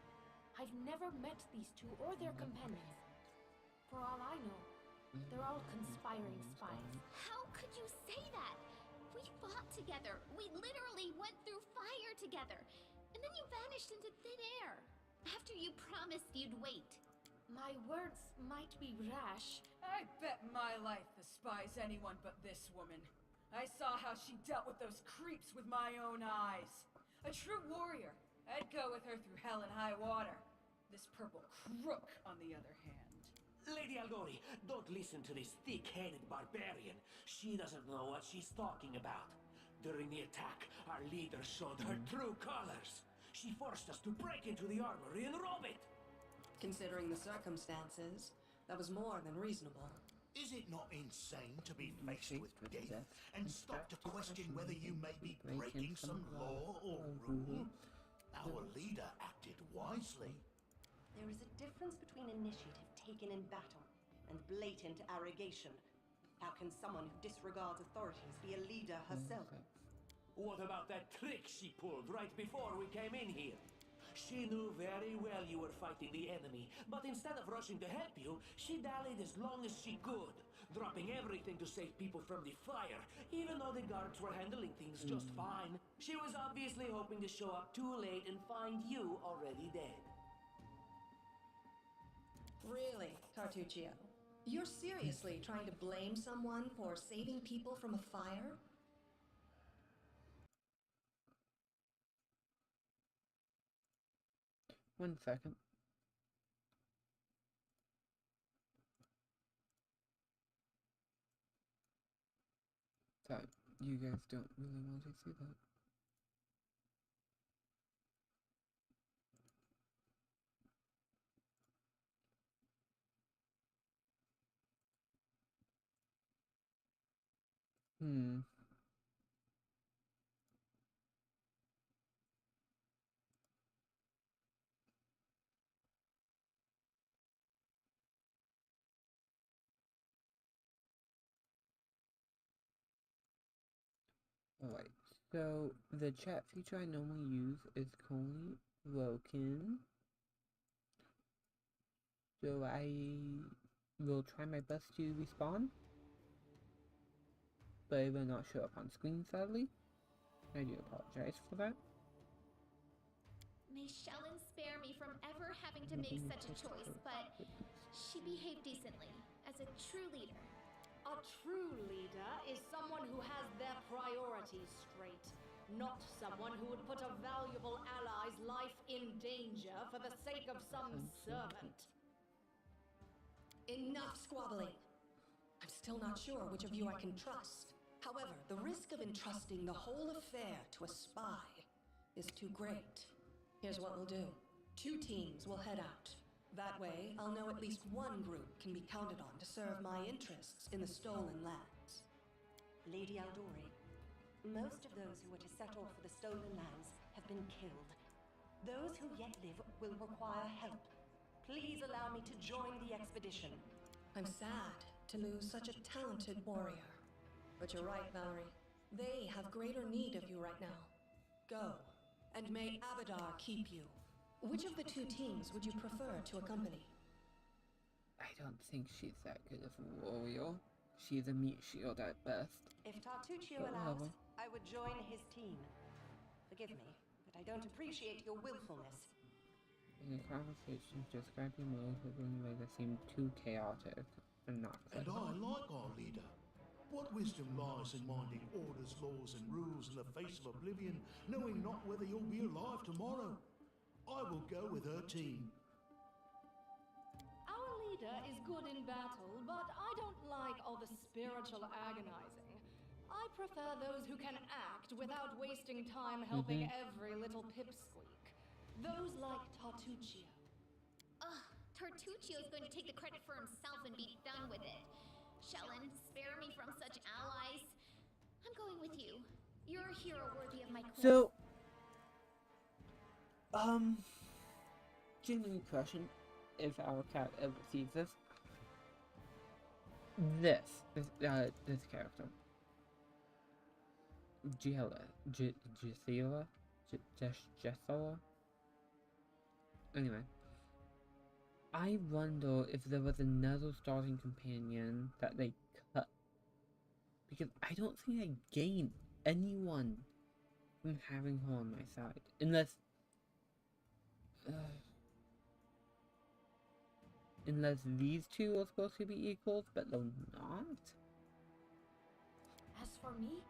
I've never met these two or their companions. For all I know, they're all conspiring spies. How could you say that? We fought together. We literally went through fire together. And then you vanished into thin air. After you promised you'd wait. My words might be rash. I bet my life despise anyone but this woman. I saw how she dealt with those creeps with my own eyes. A true warrior. I'd go with her through hell and high water. This purple crook, on the other hand. Lady Aldori, don't listen to this thick-headed barbarian. She doesn't know what she's talking about. During the attack, our leader showed her true colors. She forced us to break into the armory and rob it. Considering the circumstances, that was more than reasonable. Is it not insane to be faced with death and stop to question whether you may be breaking some law or rule? Our leader acted wisely. There is a difference between initiative taken in battle and blatant arrogation. How can someone who disregards authorities be a leader herself? What about that trick she pulled right before we came in here? She knew very well you were fighting the enemy, but instead of rushing to help you, she dallied as long as she could, dropping everything to save people from the fire, even though the guards were handling things just fine. She was obviously hoping to show up too late and find you already dead. Really, Tartuccio? You're seriously trying to blame someone for saving people from a fire? One second. Sorry, you guys don't really want to see that. Alright, so the chat feature I normally use is currently broken. So I will try my best to respond, but it will not show up on screen, sadly. I do apologize for that. May Shellen spare me from ever having to make such a choice, but she behaved decently, as a true leader. A true leader is someone who has their priorities straight, not someone who would put a valuable ally's life in danger for the sake of some servant. Enough squabbling. I'm still not sure which of you I can trust. However, the risk of entrusting the whole affair to a spy is too great. Here's what we'll do. 2 teams will head out. That way, I'll know at least one group can be counted on to serve my interests in the stolen lands. Lady Aldori, most of those who were to set off for the stolen lands have been killed. Those who yet live will require help. Please allow me to join the expedition. I'm sad to lose such a talented warrior. But you're right, Valerie. They have greater need of you right now. Go, and may Abadar keep you. Which of the 2 teams would you prefer to accompany? I don't think she's that good of a warrior. She's a meat shield at best. If Tartuccio But allows, whatever. I would join his team. Forgive me, but I don't appreciate your willfulness. In the conversation, describing Rose in a way that seemed too chaotic and not And credible. I like our leader. What wisdom lies in minding orders, laws, and rules in the face of oblivion, knowing not whether you'll be alive tomorrow? I will go with her team. Our leader is good in battle, but I don't like all the spiritual agonizing. I prefer those who can act without wasting time helping every little pipsqueak. Those like Tartuccio. Ugh, Tartuccio's going to take the credit for himself and be done with it. Shellen, spare me from such allies. I'm going with you. You're a hero worthy of my queen. So, genuine question, if our cat ever sees this. This character. Gisela? Anyway. I wonder if there was another starting companion that they cut. Because I don't think I gained anyone from having her on my side. Unless these 2 are supposed to be equals, but they're not. As for me,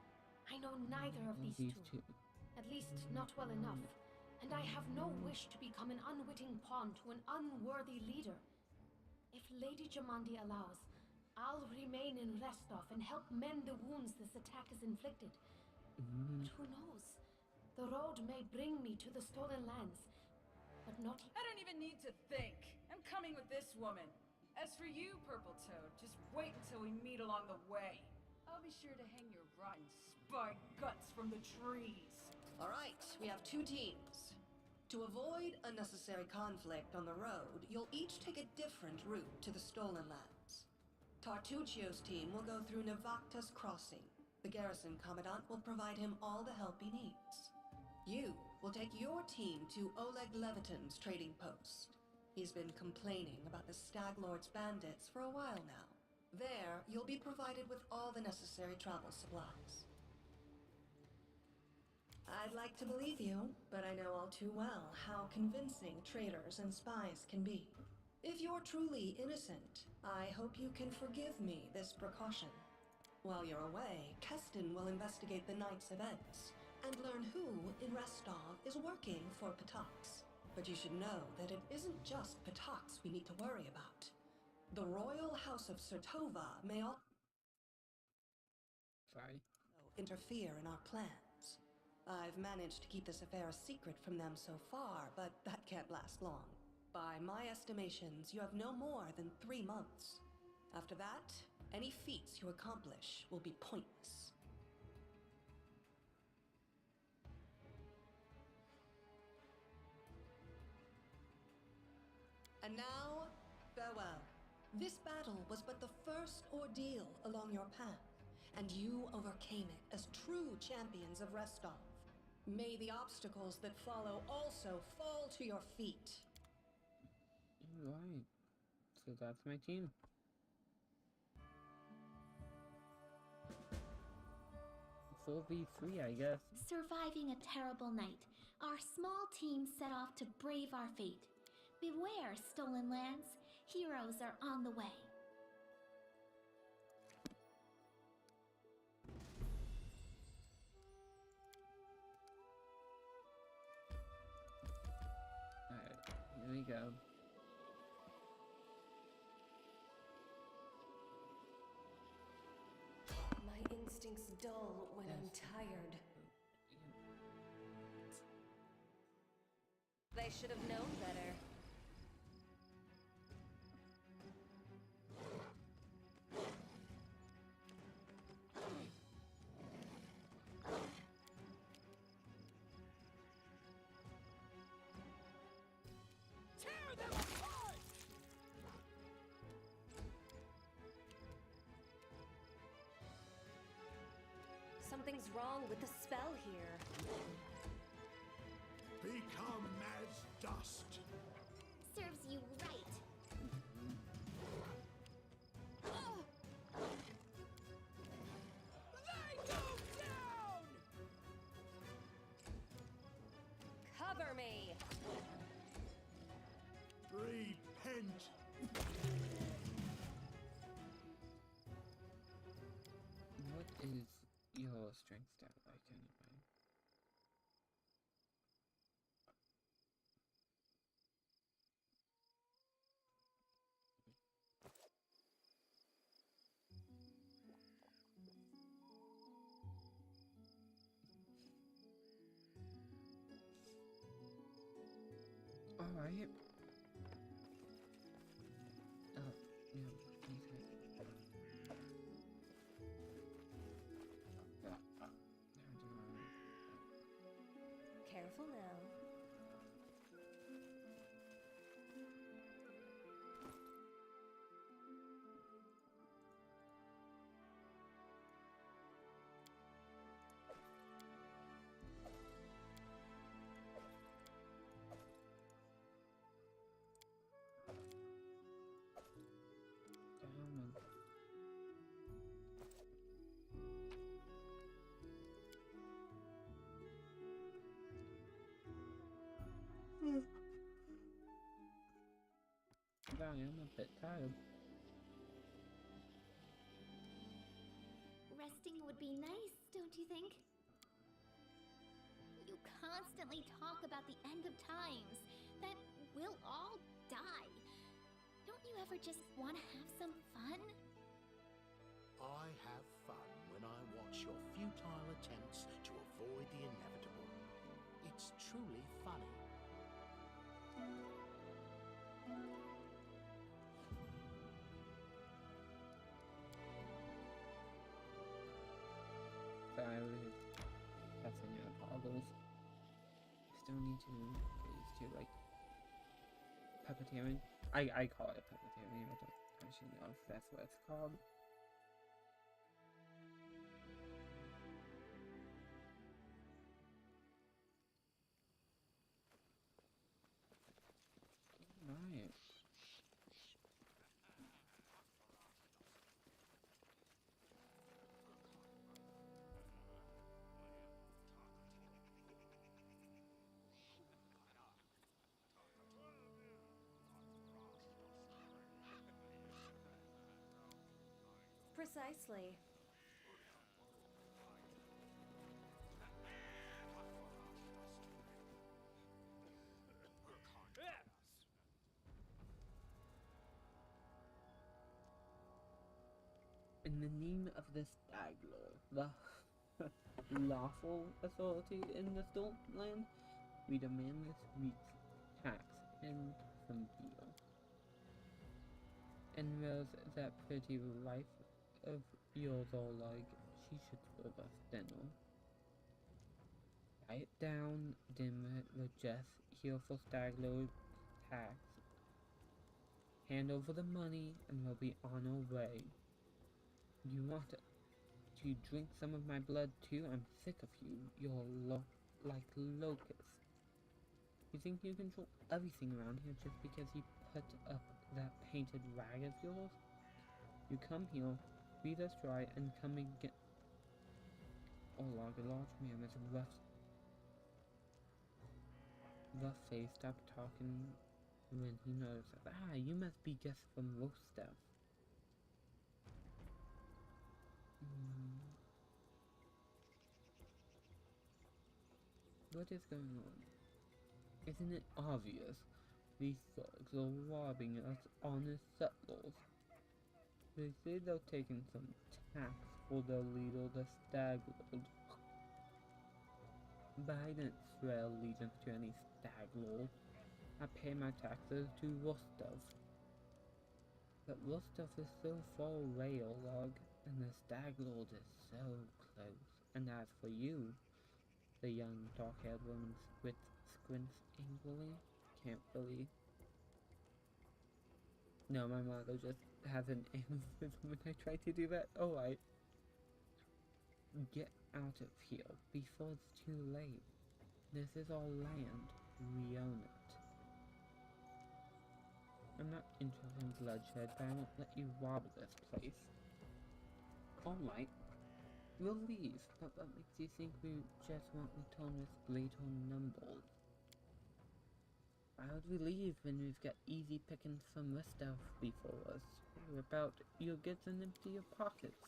I know neither of these two. At least not well enough. And I have no wish to become an unwitting pawn to an unworthy leader. If Lady Jamandi allows, I'll remain in Restov and help mend the wounds this attack has inflicted. But who knows? The road may bring me to the stolen lands, but not... I don't even need to think. I'm coming with this woman. As for you, Purple Toad, just wait until we meet along the way. I'll be sure to hang your rotten spy guts from the trees. All right, we have 2 teams. To avoid unnecessary conflict on the road, you'll each take a different route to the stolen lands. Tartuccio's team will go through Navakta's crossing. The garrison commandant will provide him all the help he needs. You will We'll take your team to Oleg Levitin's trading post. He's been complaining about the Stag Lord's bandits for a while now. There, you'll be provided with all the necessary travel supplies. I'd like to believe you, but I know all too well how convincing traitors and spies can be. If you're truly innocent, I hope you can forgive me this precaution. While you're away, Keston will investigate the night's events and learn who in Restov is working for Patox. But you should know that it isn't just Patox we need to worry about. The Royal House of Sertova may also interfere in our plans. I've managed to keep this affair a secret from them so far, but that can't last long. By my estimations, you have no more than 3 months. After that, any feats you accomplish will be pointless. And now, farewell. This battle was but the first ordeal along your path, and you overcame it as true champions of Restov. May the obstacles that follow also fall to your feet. Right. So that's my team. Full V3, I guess. Surviving a terrible night, our small team set off to brave our fate. Beware, stolen lands. Heroes are on the way. Alright, here we go. My instincts dull when I'm tired. They should have known better. Something's wrong with the spell here. Become as dust. Serves you right. They go down! Cover me! Repent. What is your strength stat like anyway? Alright. Oh, yeah, okay. Careful now. I am a bit tired. Resting would be nice, don't you think? You constantly talk about the end of times, that we'll all die. Don't you ever just want to have some fun? I have fun when I watch your futile attempts to avoid the inevitable. It's truly funny. So I was testing your goggles. Still need to get used to like puppeteering. I call it puppeteering. I don't actually know if that's what it's called. Precisely. In the name of the Stag Lord, the lawful authority in the Stoneland, we demand this week's tax and some deal. And Rose, that pretty wife of yours all like, she should serve us dinner. Write it down, Dimmer, we're just here for Stag Lord tax. Hand over the money and we'll be on our way. You want to drink some of my blood too? I'm sick of you. You're like locusts. You think you control everything around here just because you put up that painted rag of yours? You come here, read us right, and come and get... Oh, like a large man with a rough face stopped talking when he noticed that. Ah, you must be guests from Rostow. What is going on? Isn't it obvious? These thugs are robbing us honest settlers. They say they're taking some tax for their leader, the Stag Lord. But I didn't swear allegiance to any Stag Lord. I pay my taxes to Rostov. But Rostov is so far away, Olog, and the Stag Lord is so close. And as for you, the young dark-haired woman squints angrily. Can't believe. No, my mother just has an aneurysm when I try to do that. Alright. Get out of here before it's too late. This is our land. We own it. I'm not interested in bloodshed, but I won't let you rob this place. Alright. We'll leave, but what makes you think we just won't return with greater numbers? Why would we leave when we've got easy pickings from Rostov before us? Rip out your goods and empty your pockets.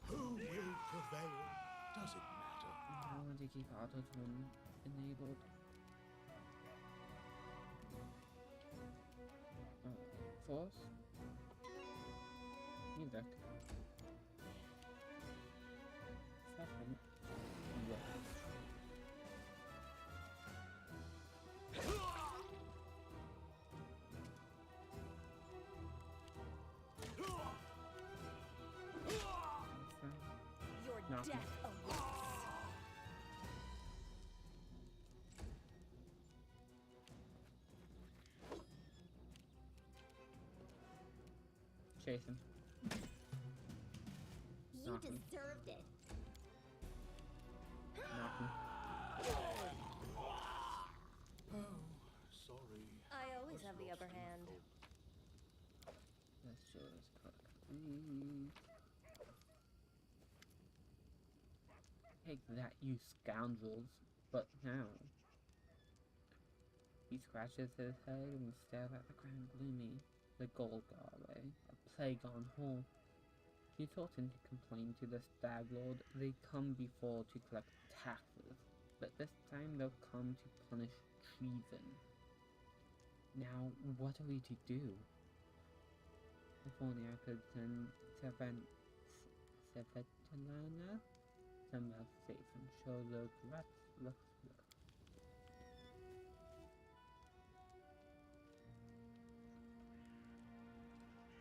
Who will prevail? Does it matter? I want to keep auto-tune enabled. Force? Music. Second. Yes. Your Nothing. death awaits. Chase him. You Knock him. deserved it. Knock him. Oh, sorry. I always have the upper hand. Let's just put Take that, you scoundrels. But now... He scratches his head and stares at the ground gloomy. The gold away, a plague on whole. He threatened to complain to the Stag Lord. They come before to collect taxes, but this time they'll come to punish treason. Now, what are we to do? If only I could send Svetlana somewhere safe and show those rats looks good.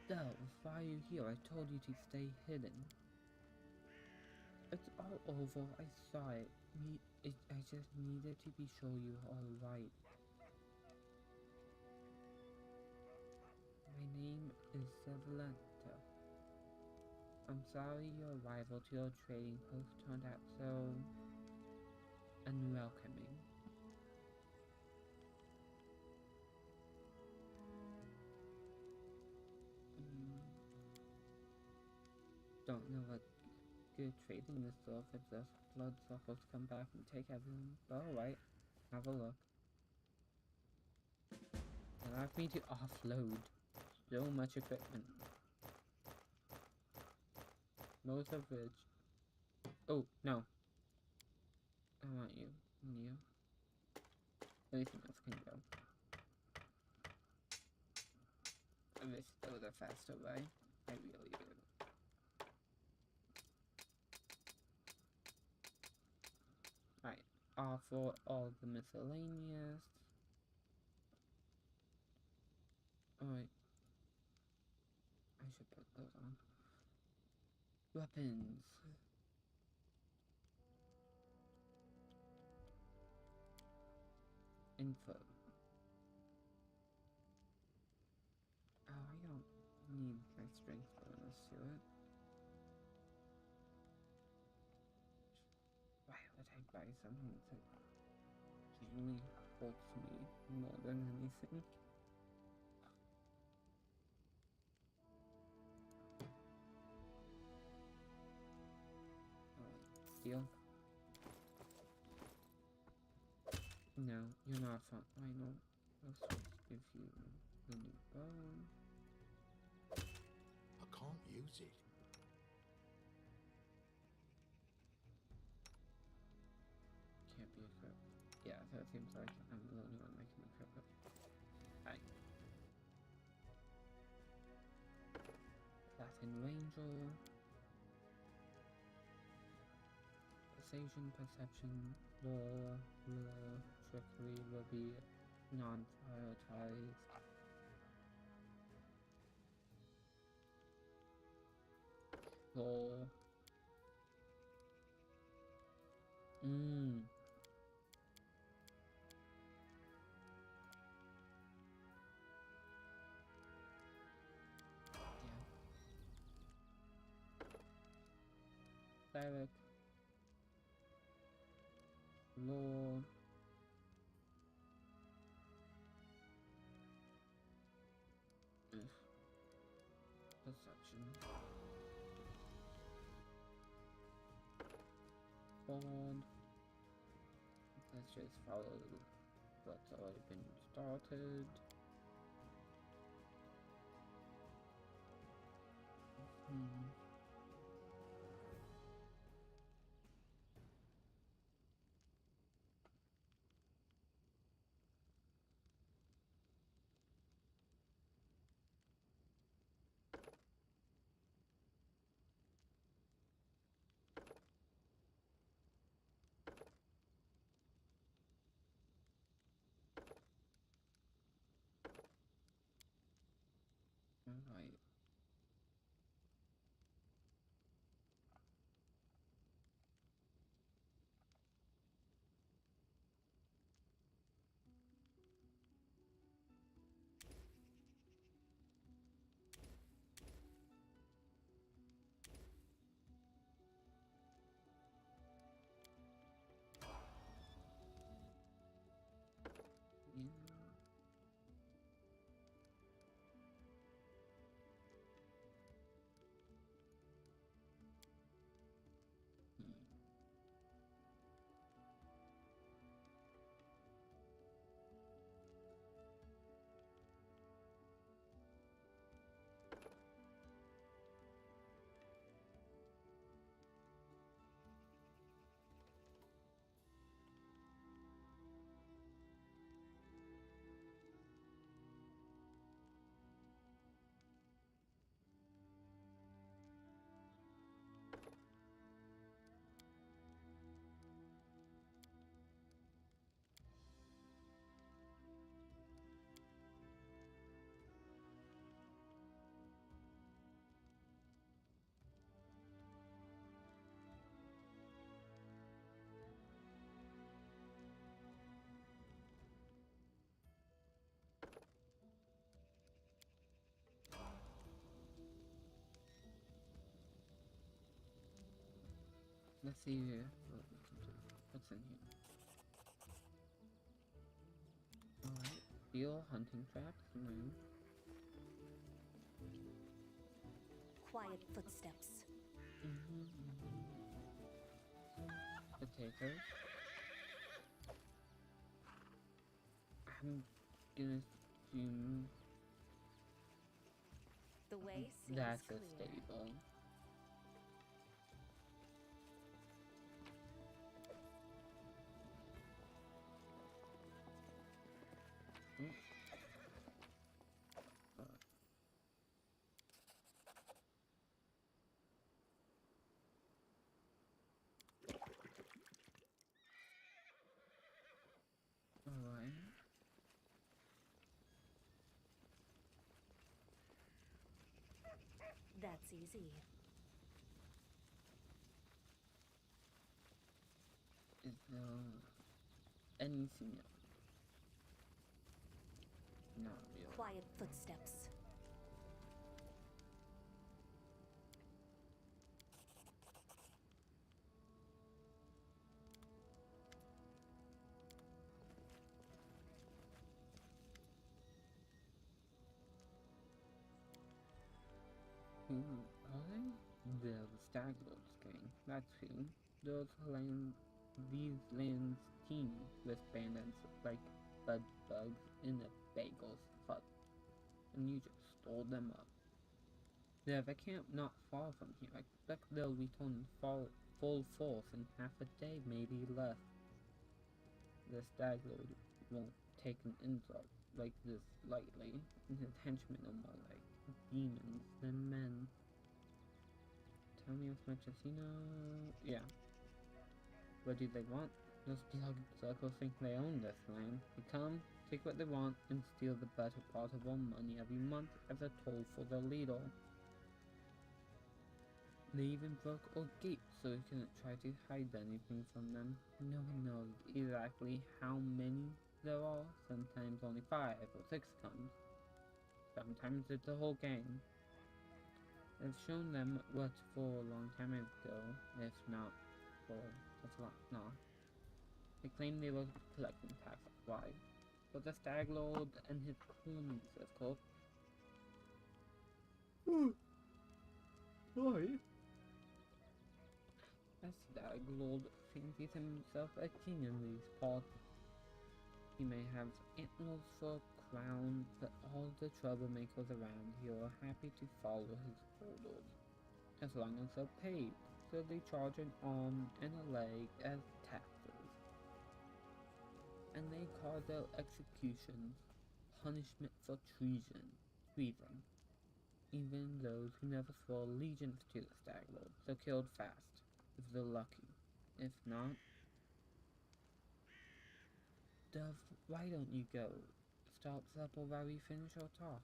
Delve, why are you here? I told you to stay hidden. It's all over. I saw it. I just needed to be sure you were alright. My name is Sevalenta. I'm sorry your arrival to your trading post turned out so unwelcoming. Don't know what good trading this stuff if the bloodsuckers come back and take everything. But alright, have a look. Allow me to offload so much equipment. most of which... Oh, no. I want you. You. Anything else can go. I wish there was a faster way. I really do. Alright, offer all the miscellaneous. Alright. I should put those on. Weapons. Info. Oh, I don't need my strength bonus to it. Why would I buy something that really hurts me more than anything? Steel? No, you're not fun. I know. Let's just give you the new bone. I can't use it. Can't be equipped. Yeah, so it seems like I'm the only one that can equip it. Hi. Latin Ranger. Precision, perception, lore, trickery will be non-prioritized. Lore. Yeah. Cleric. Lore. Perception. Bond. Let's just follow what's already been started. Alright. Let's see what we can do. What's in here? Alright. Steel hunting traps. No. Quiet footsteps. Potatoes. I'm gonna assume The way seems that's clear. a stable. That's easy. Is there anything else? Not really. Quiet footsteps. Who are they? They're the Staglords gang. That's who. These lands teem with bandits like bugs in a bagel's hut, and you just stole them up. They have a camp not far from here. I expect they'll return in full force in half a day, maybe less. The Staglord won't take an insult like this lightly, and his henchmen are more like demons than men. Tell me as much as you know. Yeah. What do they want? Those blood circles think they own this land. They come, take what they want, and steal the better part of our money every month as a toll for their leader. They even broke our gates so we couldn't try to hide anything from them. No one knows exactly how many there are. Sometimes only 5 or 6 comes. Sometimes it's a whole gang. I've shown them what for a long time ago, if not for just not. They claim they were collecting tax why? For the Staglord and his cronies, of course. Why? A Staglord fancies himself a king in these parts. He may have antlers for a crown, but all the troublemakers around here are happy to follow his orders, as long as they're paid, so they charge an arm and a leg as taxes. And they call their executions punishment for treason. Even those who never swore allegiance to the Staglord, they're killed fast, if they're lucky. If not, Dove, why don't you go? Stop supper while we finish our talk.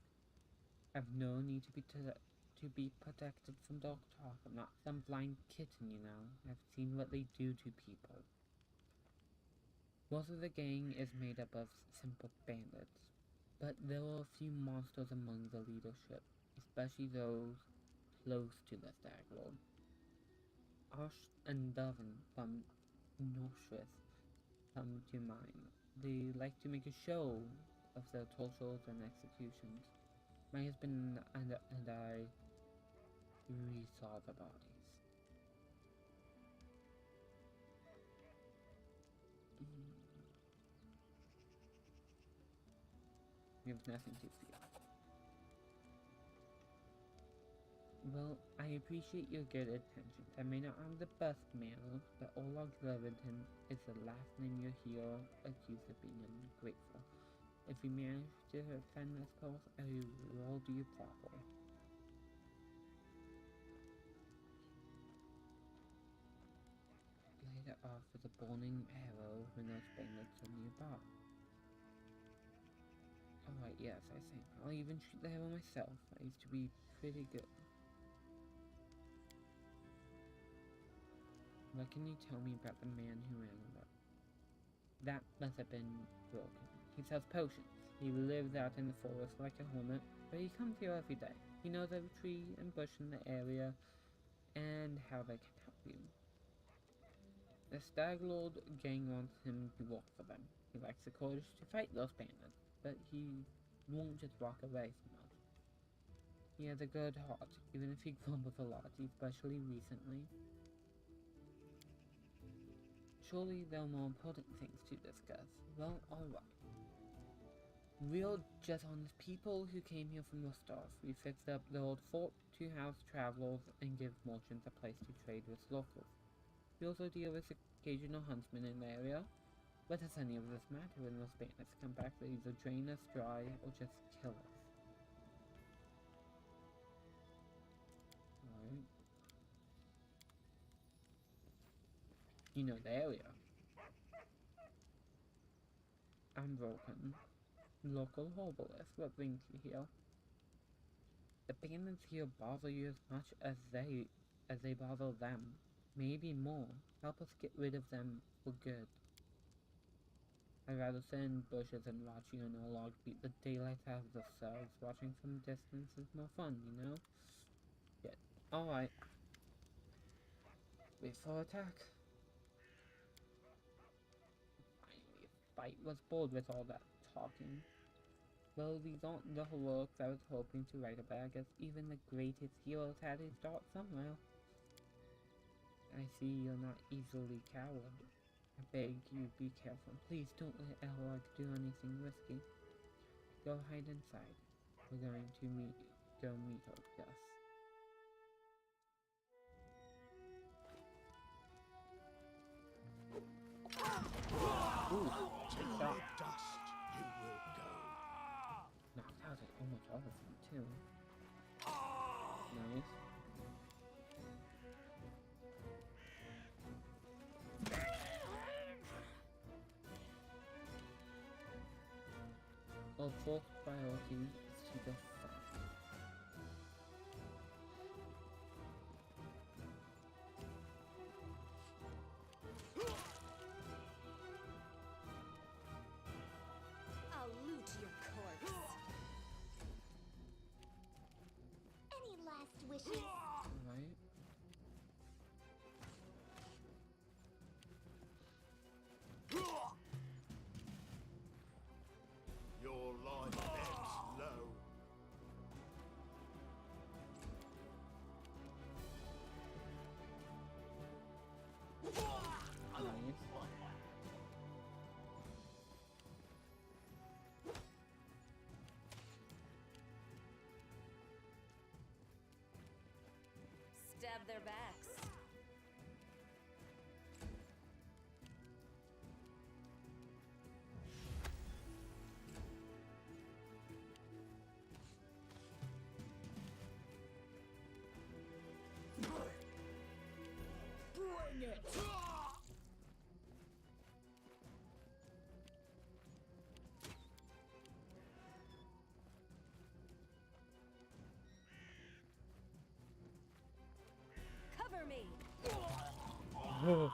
I've no need to be protected from dog talk. I'm not some blind kitten, you know. I've seen what they do to people. Most of the gang is made up of simple bandits, but there are a few monsters among the leadership, especially those close to the Staglord. Ash and Doven from Nostrith come to mind. They like to make a show of their tortures and executions. My husband and I re-saw the bodies. You have nothing to fear. Well, I appreciate your good intentions. I may not have the best manners, but Oleg Levitin is the last name you hear accused of being ungrateful. If you manage to defend this cause, I will do you proper. Light it off with a burning arrow when those bandits are nearby. Alright, yes, I think. I'll even shoot the arrow myself. I used to be pretty good. What can you tell me about the man who ran away? That must have been broken. He sells potions. He lives out in the forest like a hermit, but he comes here every day. He knows every tree and bush in the area, and how they can help you. The Staglord gang wants him to work for them. He likes the courage to fight those bandits, but he won't just walk away from us. He has a good heart, even if he grumbles a lot, especially recently. Surely there are more important things to discuss. Well, alright. We're just honest people who came here from the start. We fixed up the old fort to house travelers and give merchants a place to trade with locals. We also deal with occasional huntsmen in the area. What does any of this matter when those bandits come back? They either drain us dry or just kill us. Alright. You know the area. I'm broken. Local herbalist. What brings you here? The bandits here bother you as much as they bother them. Maybe more. Help us get rid of them for good. I'd rather sit in bushes and watch you and a log beat the daylight out of themselves. Watching from a distance is more fun, you know? Yeah. Alright. Wait for attack. Finally, a fight. Was bored with all that talking. Well, these aren't the heroics I was hoping to write about. I guess even the greatest heroes had to start somewhere. I see you're not easily cowed. I beg you, be careful. Please don't let Elrog do anything risky. Go hide inside. We're going to go meet her, yes. Ooh, good shot. Dust you will go. Knocked out at almost all of them, too. Nice. Our fourth priority is to the front. I'll loot your corpse. Any last wishes? Alright. Your life ebbs low. Nice. Stab their backs. Bring it! Cover me. Oh.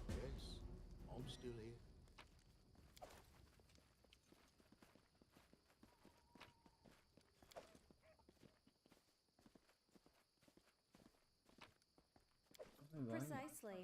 Yes, I'm still here. Alright. Precisely.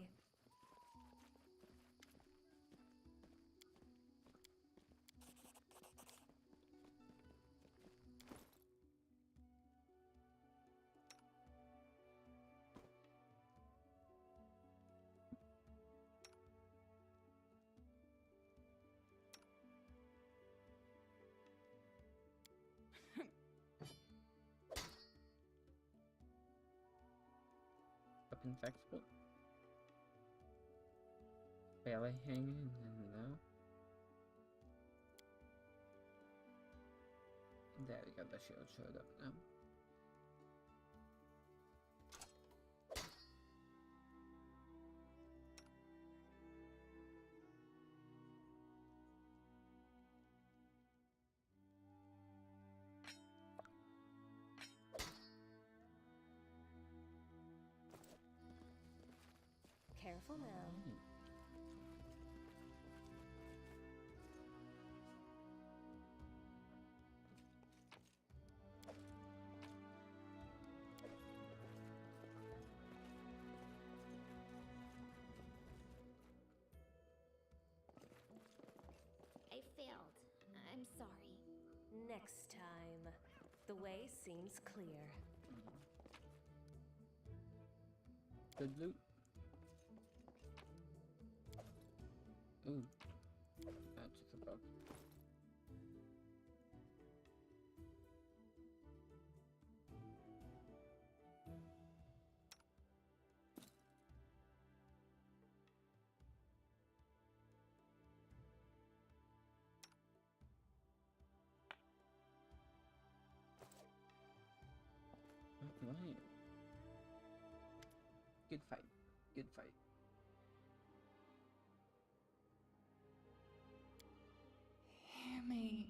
Weapons expert. Barely hanging in now. There we go, the shield showed up now. Careful now. I failed. I'm sorry. Next time. The way seems clear. Good loot. Ooh. That's just a bug. Alright. Good fight. Good fight. Hear me.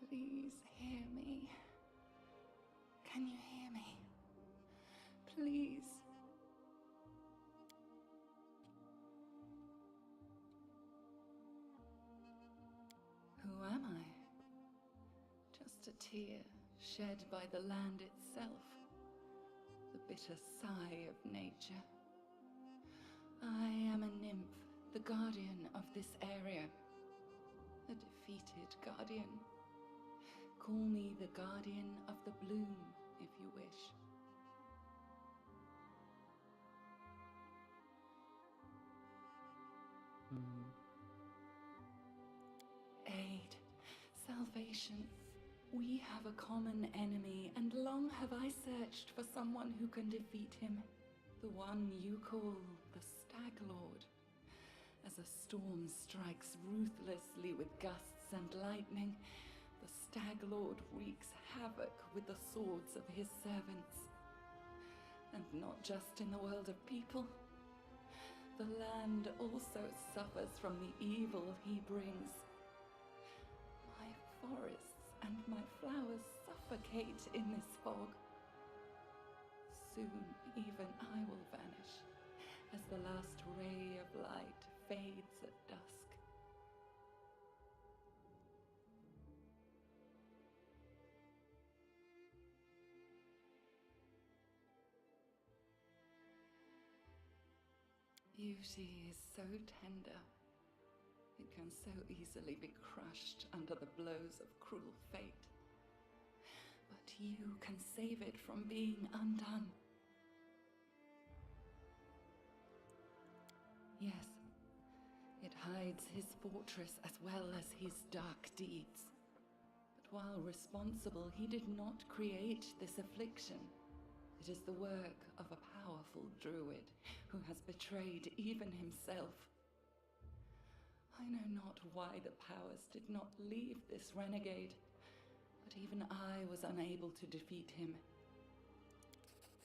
Please hear me. tear shed by the land itself, the bitter sigh of nature. I am a nymph, the guardian of this area, a defeated guardian. Call me the guardian of the bloom, if you wish. Aid, salvation. We have a common enemy, and long have I searched for someone who can defeat him. The one you call the Stag Lord. As a storm strikes ruthlessly with gusts and lightning, the Stag Lord wreaks havoc with the swords of his servants. And not just in the world of people. The land also suffers from the evil he brings. My forests and my flowers suffocate in this fog. Soon even I will vanish, as the last ray of light fades at dusk. Beauty is so tender. It can so easily be crushed under the blows of cruel fate. But you can save it from being undone. Yes, it hides his fortress as well as his dark deeds. But while responsible, he did not create this affliction. It is the work of a powerful druid who has betrayed even himself. I know not why the powers did not leave this renegade, but even I was unable to defeat him.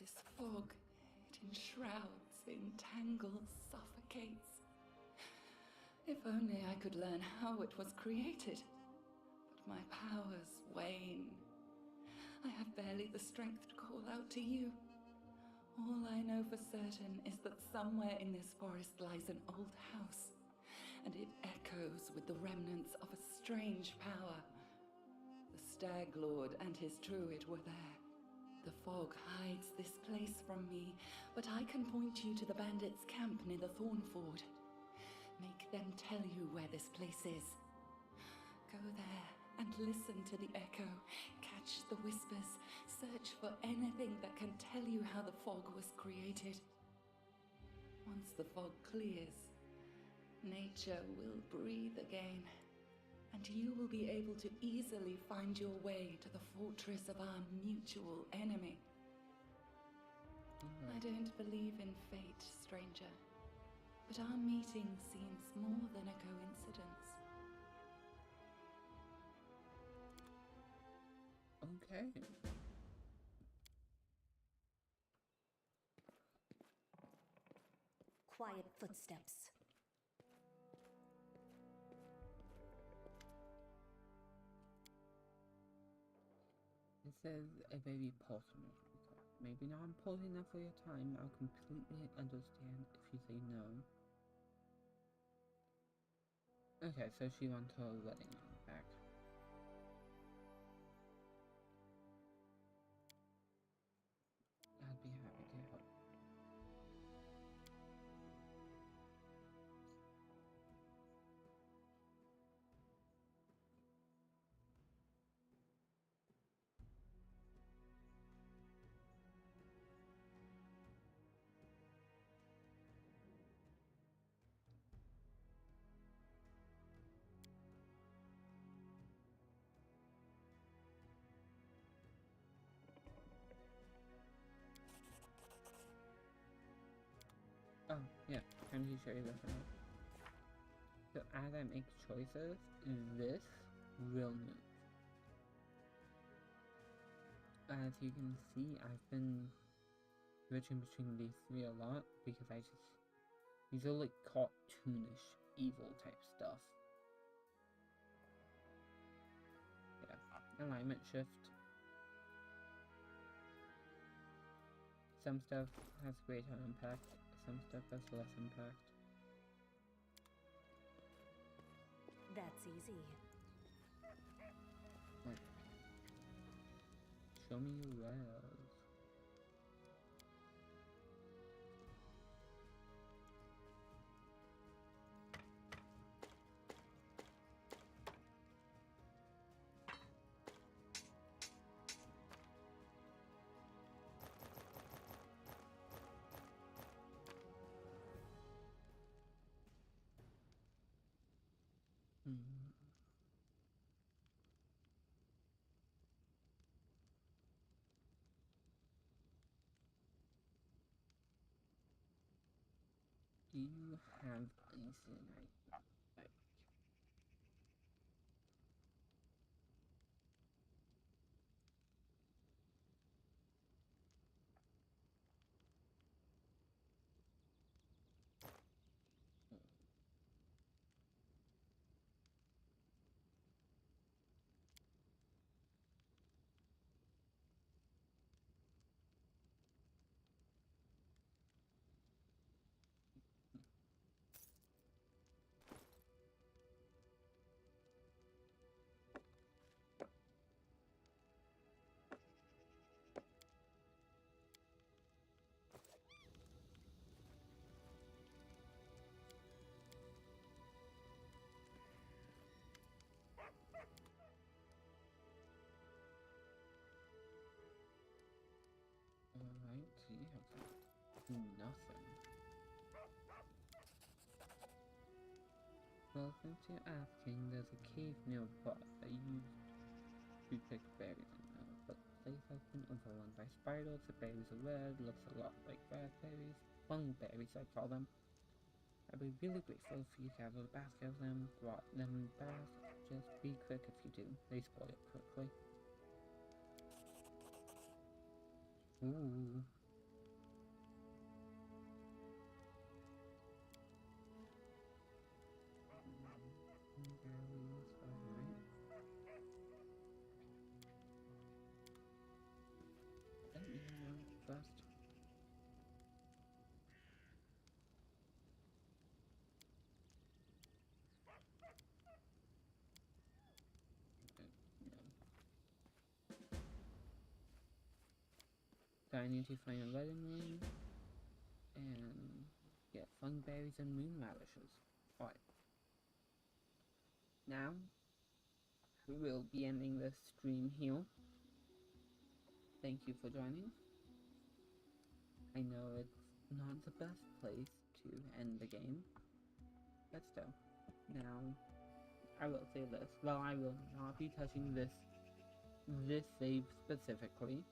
This fog, it enshrouds, entangles, suffocates. If only I could learn how it was created, but my powers wane. I have barely the strength to call out to you. All I know for certain is that somewhere in this forest lies an old house, and it echoes with the remnants of a strange power. The Stag Lord and his druid were there. The fog hides this place from me, but I can point you to the bandits' camp near the Thornford. Make them tell you where this place is. Go there and listen to the echo, catch the whispers, search for anything that can tell you how the fog was created. Once the fog clears, nature will breathe again, and you will be able to easily find your way to the fortress of our mutual enemy. I don't believe in fate, stranger, but our meeting seems more than a coincidence. Okay. Quiet footsteps. It says a baby pulse notifier. Maybe now I'm pausing enough for your time. I'll completely understand if you say no. Okay, so she wants her wedding ring back. I'd be happy to help. Oh, yeah, time to show you this now. So as I make choices, this will move. As you can see, I've been switching between these three a lot because these are like cartoonish evil type stuff. Yeah, alignment shift. Some stuff has greater impact, some stuff has less impact. That's easy. Like, Show me your wares. Do you have anything I like? Alright, so you have nothing. Well, since you're asking, there's a cave nearby that used to pick berries in now, but the place has been overrun by spiders. The berries are red, looks a lot like raspberries. Bungberries, I call them. I'd be really grateful if you gather a basket of them, brought them back. Just be quick if you do. They spoil quickly. Ooh. Berries, alright. Let me know first. So I need to find a wedding ring and get fungberries and moon radishes. Alright. Now, we will be ending this stream here. Thank you for joining. I know it's not the best place to end the game, but still. Now, I will say this. Well, I will not be touching this save specifically.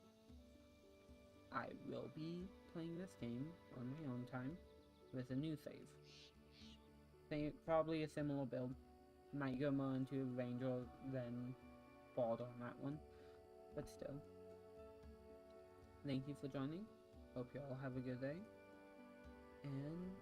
I will be playing this game on my own time with a new save. Probably a similar build. Might go more into Ranger than Bard on that one, but still. Thank you for joining. Hope you all have a good day, and